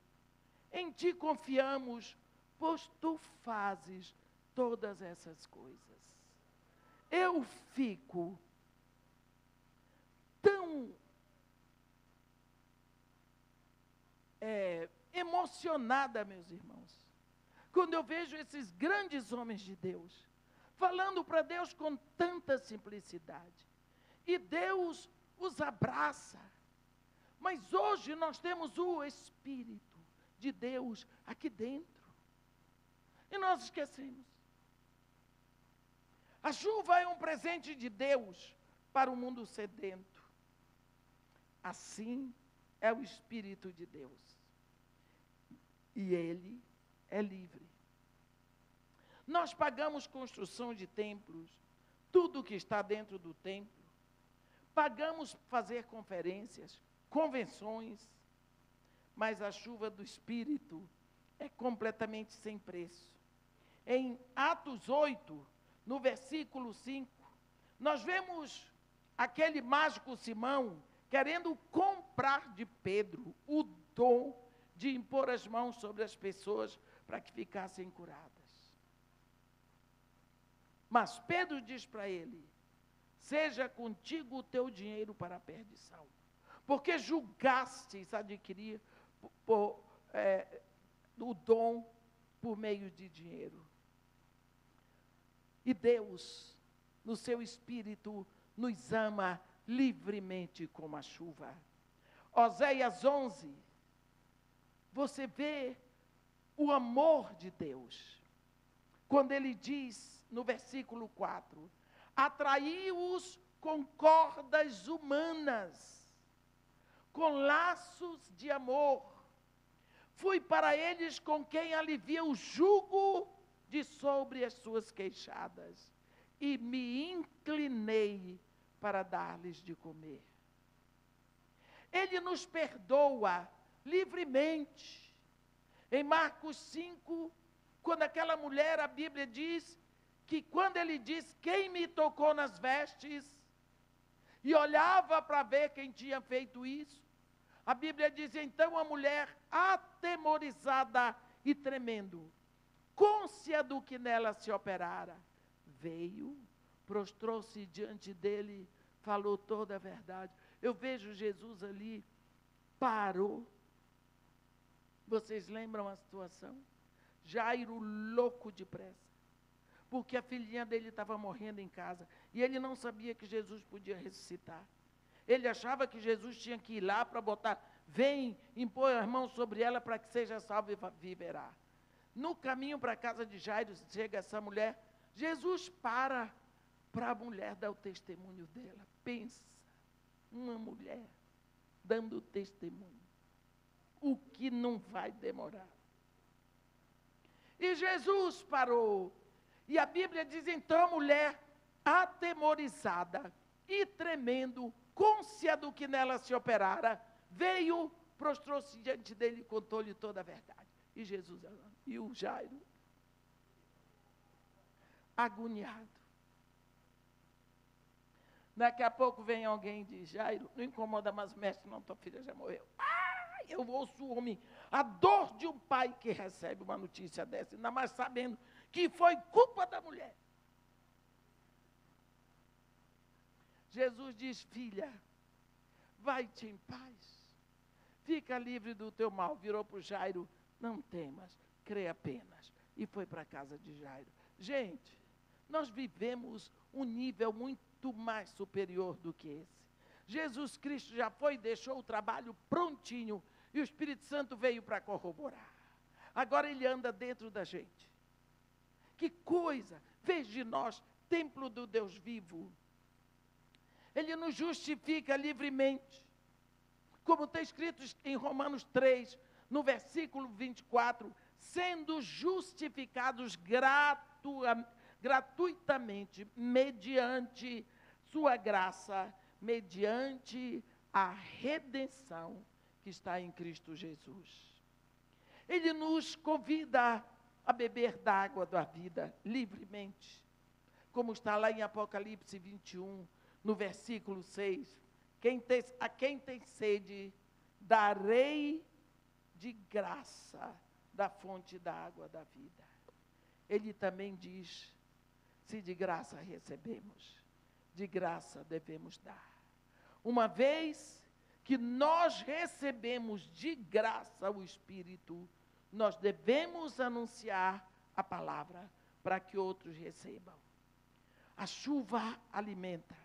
em ti confiamos, pois tu fazes todas essas coisas. Eu fico tão emocionada, meus irmãos, quando eu vejo esses grandes homens de Deus, falando para Deus com tanta simplicidade. E Deus os abraça. Mas hoje nós temos o Espírito de Deus aqui dentro. E nós esquecemos. A chuva é um presente de Deus para o mundo sedento. Assim é o Espírito de Deus. E Ele é livre. Nós pagamos construção de templos, tudo que está dentro do templo. Pagamos fazer conferências, convenções, mas a chuva do Espírito é completamente sem preço. Em Atos 8, no versículo 5, nós vemos aquele mágico Simão querendo comprar de Pedro o dom de impor as mãos sobre as pessoas para que ficassem curadas. Mas Pedro diz para ele, seja contigo o teu dinheiro para a perdição, porque julgastes adquirir o dom por meio de dinheiro. E Deus, no seu Espírito, nos ama livremente como a chuva. Oséias 11, você vê o amor de Deus, quando ele diz no versículo 4, atraiu-os com cordas humanas, com laços de amor. Fui para eles com quem alivia o jugo de sobre as suas queixadas, e me inclinei para dar-lhes de comer. Ele nos perdoa livremente. Em Marcos 5, quando aquela mulher, a Bíblia diz, que quando ele diz, quem me tocou nas vestes, e olhava para ver quem tinha feito isso, a Bíblia diz, então a mulher, atemorizada e tremendo, cônscia do que nela se operara, veio, prostrou-se diante dele, falou toda a verdade. Eu vejo Jesus ali, parou. Vocês lembram a situação? Jairo louco de pressa, porque a filhinha dele estava morrendo em casa, e ele não sabia que Jesus podia ressuscitar. Ele achava que Jesus tinha que ir lá para botar, vem, impor as mãos sobre ela para que seja salva e viverá. No caminho para a casa de Jairo, chega essa mulher, Jesus para a mulher dar o testemunho dela. Pensa, uma mulher dando testemunho. O que não vai demorar. E Jesus parou. E a Bíblia diz, então a mulher, atemorizada e tremendo, cônscia do que nela se operara, veio, prostrou-se diante dele e contou-lhe toda a verdade. E Jesus, e o Jairo, agoniado. Daqui a pouco vem alguém e diz, Jairo, não incomoda mais, mestre, não, tua filha já morreu. Eu ouço o homem, a dor de um pai que recebe uma notícia dessa, ainda mais sabendo que foi culpa da mulher. Jesus diz, filha, vai-te em paz, fica livre do teu mal. Virou para o Jairo, não temas, crê apenas. E foi para a casa de Jairo. Gente, nós vivemos um nível muito mais superior do que esse. Jesus Cristo já foi, deixou o trabalho prontinho, e o Espírito Santo veio para corroborar. Agora ele anda dentro da gente. Que coisa, fez de nós templo do Deus vivo. Ele nos justifica livremente. Como está escrito em Romanos 3, no versículo 24, sendo justificados gratuitamente, mediante sua graça, mediante a redenção que está em Cristo Jesus. Ele nos convida a beber da água da vida livremente, como está lá em Apocalipse 21, no versículo 6. A quem tem sede, darei de graça da fonte da água da vida. Ele também diz, se de graça recebemos, de graça devemos dar. Uma vez que nós recebemos de graça o Espírito, nós devemos anunciar a palavra para que outros recebam. A chuva alimenta.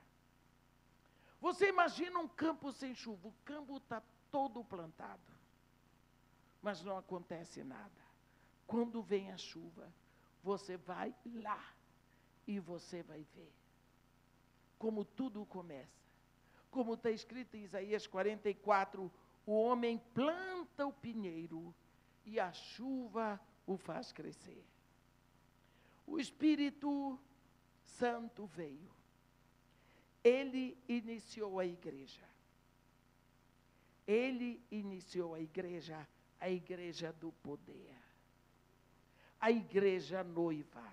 Você imagina um campo sem chuva, o campo está todo plantado, mas não acontece nada. Quando vem a chuva, você vai lá e você vai ver como tudo começa. Como está escrito em Isaías 44, o homem planta o pinheiro e a chuva o faz crescer. O Espírito Santo veio. Ele iniciou a igreja. Ele iniciou a igreja do poder. A igreja noiva.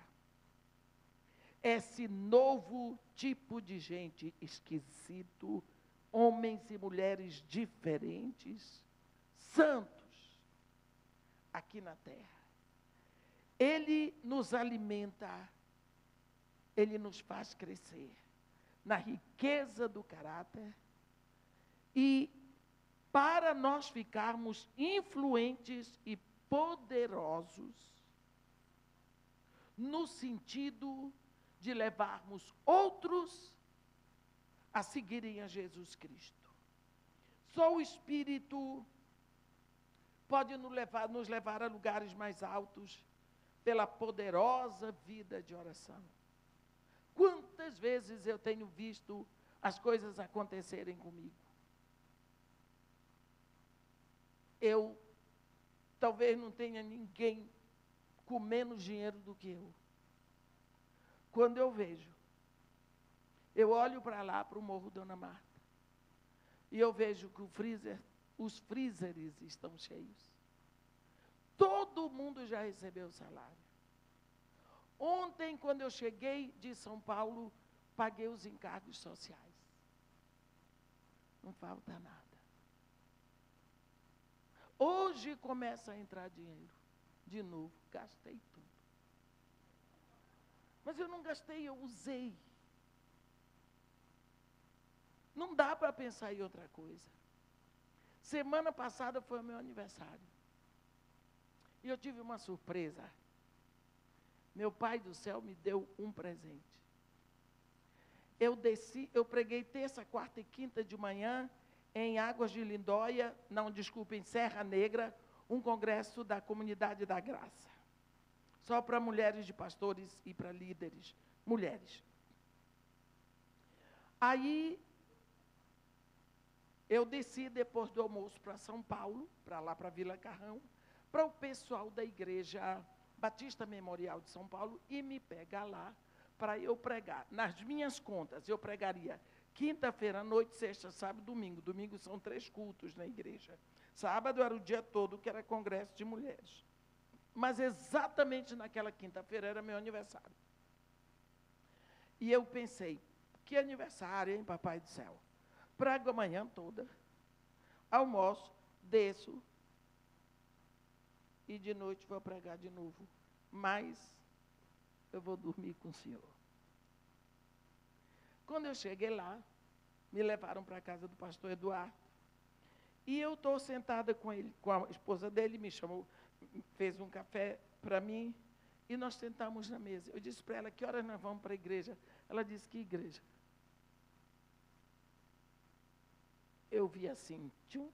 Esse novo tipo de gente esquisito, homens e mulheres diferentes, santos, aqui na terra. Ele nos alimenta, ele nos faz crescer na riqueza do caráter e para nós ficarmos influentes e poderosos no sentido de levarmos outros a seguirem a Jesus Cristo. Só o Espírito pode nos levar a lugares mais altos pela poderosa vida de oração. quantas vezes eu tenho visto as coisas acontecerem comigo. Eu talvez não tenha ninguém com menos dinheiro do que eu. Quando eu vejo, eu olho para lá, para o Morro Dona Marta, e eu vejo que os freezers estão cheios. Todo mundo já recebeu o salário. Ontem, quando eu cheguei de São Paulo, paguei os encargos sociais. Não falta nada. Hoje começa a entrar dinheiro. De novo, gastei tudo. Mas eu não gastei, eu usei. Não dá para pensar em outra coisa. Semana passada foi o meu aniversário. E eu tive uma surpresa. Meu Pai do céu me deu um presente. Eu preguei terça, quarta e quinta de manhã em Águas de Lindóia, em Serra Negra, um congresso da Comunidade da Graça. Só para mulheres de pastores e para líderes, mulheres. Aí, eu desci depois do almoço para São Paulo, para lá para Vila Carrão, para o pessoal da Igreja Batista Memorial de São Paulo, e me pegar lá para eu pregar. Nas minhas contas, eu pregaria quinta-feira à noite, sexta, sábado, domingo. Domingo são 3 cultos na igreja. Sábado era o dia todo, que era congresso de mulheres. Mas exatamente naquela quinta-feira era meu aniversário. E eu pensei, que aniversário, hein, Papai do céu? Prego a manhã toda, almoço, desço, e de noite vou pregar de novo. Mas eu vou dormir com o Senhor. Quando eu cheguei lá, me levaram para a casa do pastor Eduardo. E eu estou sentada com ele, com a esposa dele, me chamou, fez um café para mim, e nós sentamos na mesa. Eu disse para ela, que horas nós vamos para a igreja? Ela disse, que igreja? Eu vi assim, tchum.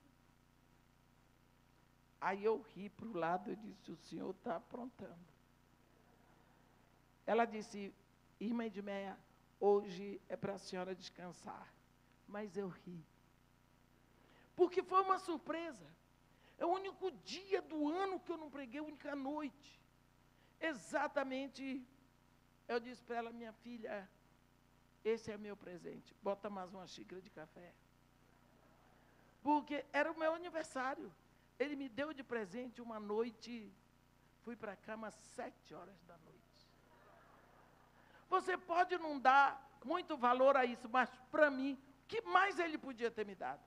Aí eu ri para o lado e disse, o senhor está aprontando. Ela disse, irmã Edmeia, hoje é para a senhora descansar. Mas eu ri. Porque foi uma surpresa. É o único dia do ano que eu não preguei, a única noite. Exatamente, eu disse para ela, minha filha, esse é meu presente. Bota mais uma xícara de café. Porque era o meu aniversário. Ele me deu de presente uma noite, fui para a cama às 7 horas da noite. Você pode não dar muito valor a isso, mas para mim, o que mais ele podia ter me dado?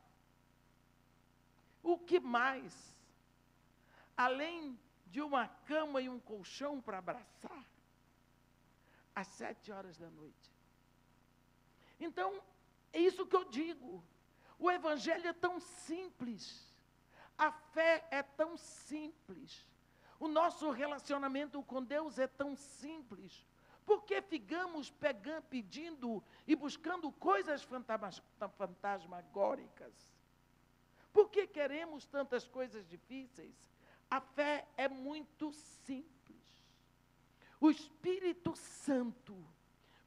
O que mais? Além de uma cama e um colchão para abraçar, às 7 horas da noite. Então, é isso que eu digo. O Evangelho é tão simples. A fé é tão simples. O nosso relacionamento com Deus é tão simples. Por que ficamos pedindo e buscando coisas fantasmagóricas? Por que queremos tantas coisas difíceis? A fé é muito simples. O Espírito Santo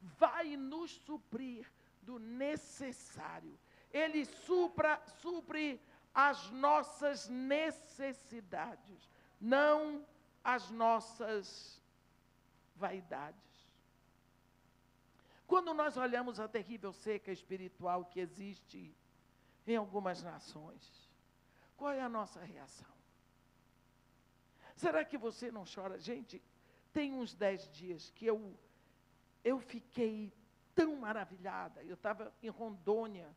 vai nos suprir do necessário. Ele supre as nossas necessidades, não as nossas vaidades. Quando nós olhamos a terrível seca espiritual que existe em algumas nações, qual é a nossa reação? Será que você não chora? Gente, tem uns 10 dias que eu fiquei tão maravilhada. Eu estava em Rondônia,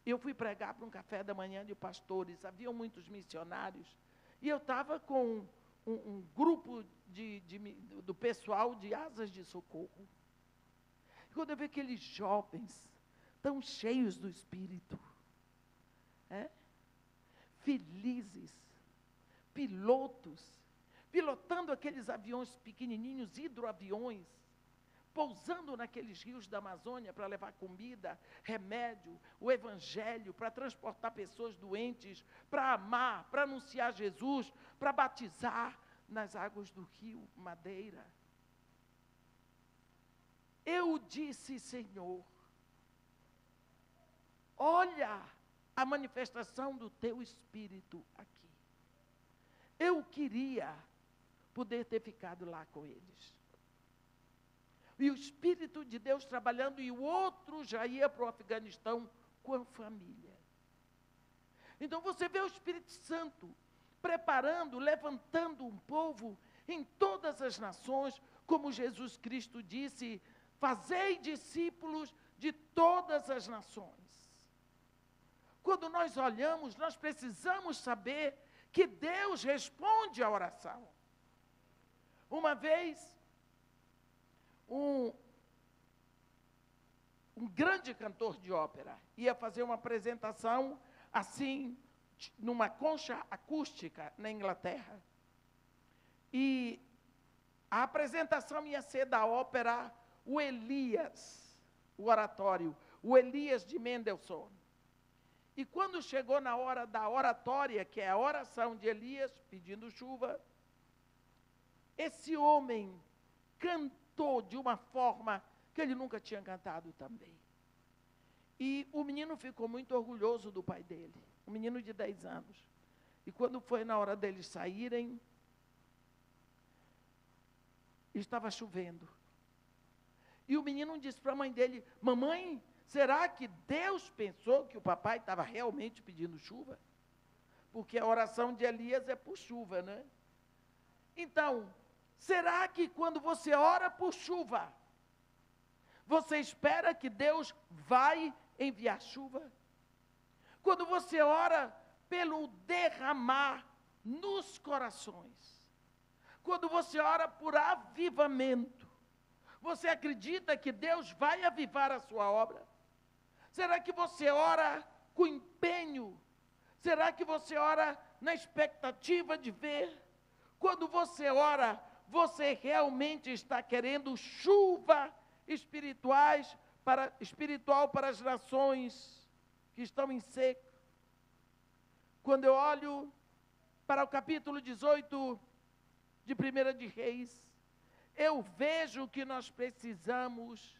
eu fui pregar para um café da manhã de pastores, haviam muitos missionários, e eu estava com um grupo do pessoal de Asas de Socorro. Quando eu vi aqueles jovens tão cheios do Espírito, felizes, pilotando aqueles aviões pequenininhos, hidroaviões, pousando naqueles rios da Amazônia para levar comida, remédio, o Evangelho, para transportar pessoas doentes, para amar, para anunciar Jesus, para batizar nas águas do rio Madeira. eu disse, Senhor, olha a manifestação do teu Espírito aqui. Eu queria poder ter ficado lá com eles. E o Espírito de Deus trabalhando, e o outro já ia para o Afeganistão com a família. Então você vê o Espírito Santo preparando, levantando um povo em todas as nações, como Jesus Cristo disse, fazei discípulos de todas as nações. Quando nós olhamos, nós precisamos saber que Deus responde à oração. Uma vez, um grande cantor de ópera ia fazer uma apresentação assim, numa concha acústica na Inglaterra. E a apresentação ia ser da ópera O Elias, o oratório, o Elias de Mendelssohn. E quando chegou na hora da oratória, que é a oração de Elias, pedindo chuva, esse homem cantou de uma forma que ele nunca tinha cantado também. E o menino ficou muito orgulhoso do pai dele, um menino de 10 anos. E quando foi na hora deles saírem, estava chovendo. E o menino disse para a mãe dele, mamãe, será que Deus pensou que o papai estava realmente pedindo chuva? Porque a oração de Elias é por chuva, né? Então, será que quando você ora por chuva, você espera que Deus vai enviar chuva? Quando você ora pelo derramar nos corações, quando você ora por avivamento, você acredita que Deus vai avivar a sua obra? Será que você ora com empenho? Será que você ora na expectativa de ver? Quando você ora, você realmente está querendo chuva espiritual para as nações que estão em seco? Quando eu olho para o capítulo 18 de 1 de Reis, eu vejo que nós precisamos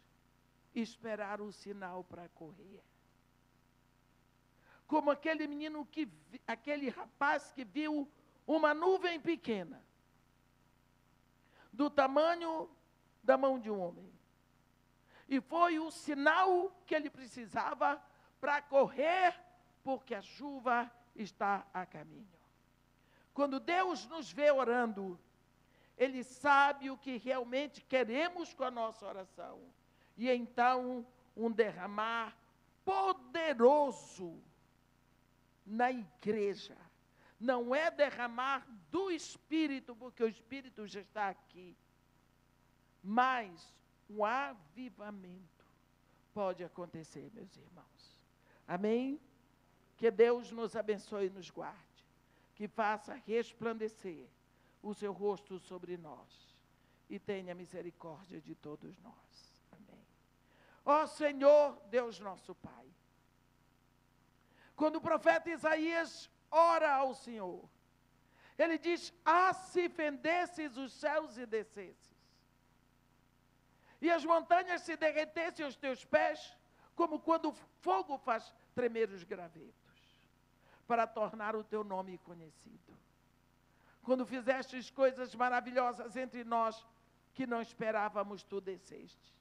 esperar o sinal para correr. Como aquele menino aquele rapaz que viu uma nuvem pequena, do tamanho da mão de um homem. E foi o sinal que ele precisava para correr, porque a chuva está a caminho. Quando Deus nos vê orando, Ele sabe o que realmente queremos com a nossa oração. E então, um derramar poderoso na igreja. Não é derramar do Espírito, porque o Espírito já está aqui. Mas um avivamento pode acontecer, meus irmãos. Amém? Que Deus nos abençoe e nos guarde. Que faça resplandecer o seu rosto sobre nós. E tenha misericórdia de todos nós. Amém. Ó Senhor, Deus nosso Pai. Quando o profeta Isaías ora ao Senhor, ele diz, se fendesses os céus e descesses, e as montanhas se derretessem aos teus pés, como quando o fogo faz tremer os gravetos, para tornar o teu nome conhecido. Quando fizestes coisas maravilhosas entre nós, que não esperávamos, tu desceste.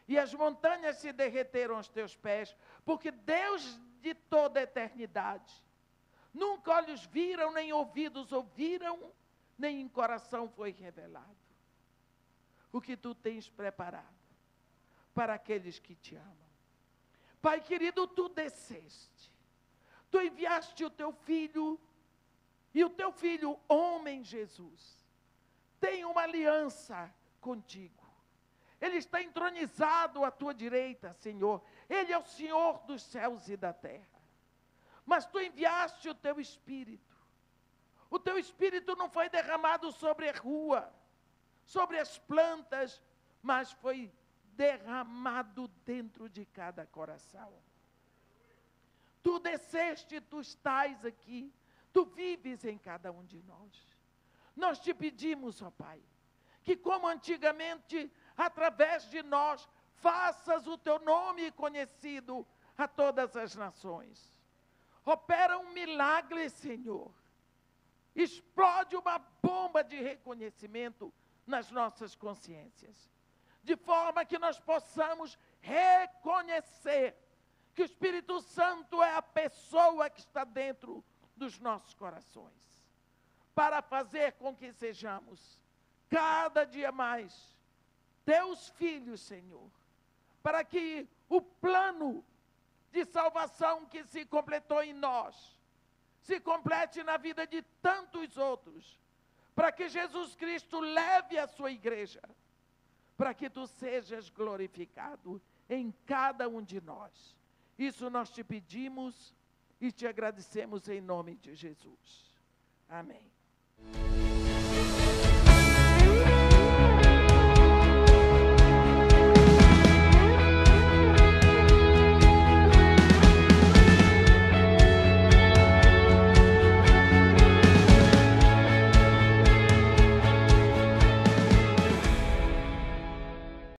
E as montanhas se derreteram aos teus pés, porque Deus de toda a eternidade, nunca olhos viram, nem ouvidos ouviram, nem em coração foi revelado o que tu tens preparado para aqueles que te amam. Pai querido, tu desceste, tu enviaste o teu filho, e o teu filho, homem Jesus, tem uma aliança contigo. Ele está entronizado à tua direita, Senhor. Ele é o Senhor dos céus e da terra. Mas tu enviaste o teu Espírito. O teu Espírito não foi derramado sobre a rua, sobre as plantas, mas foi derramado dentro de cada coração. Tu desceste, tu estás aqui, tu vives em cada um de nós. Nós te pedimos, ó Pai, que como antigamente, através de nós, faças o teu nome conhecido a todas as nações. Opera um milagre, Senhor. Explode uma bomba de reconhecimento nas nossas consciências, de forma que nós possamos reconhecer que o Espírito Santo é a pessoa que está dentro dos nossos corações, para fazer com que sejamos cada dia mais teus filhos, Senhor, para que o plano de salvação que se completou em nós se complete na vida de tantos outros, para que Jesus Cristo leve a sua igreja, para que tu sejas glorificado em cada um de nós. Isso nós te pedimos e te agradecemos em nome de Jesus. Amém.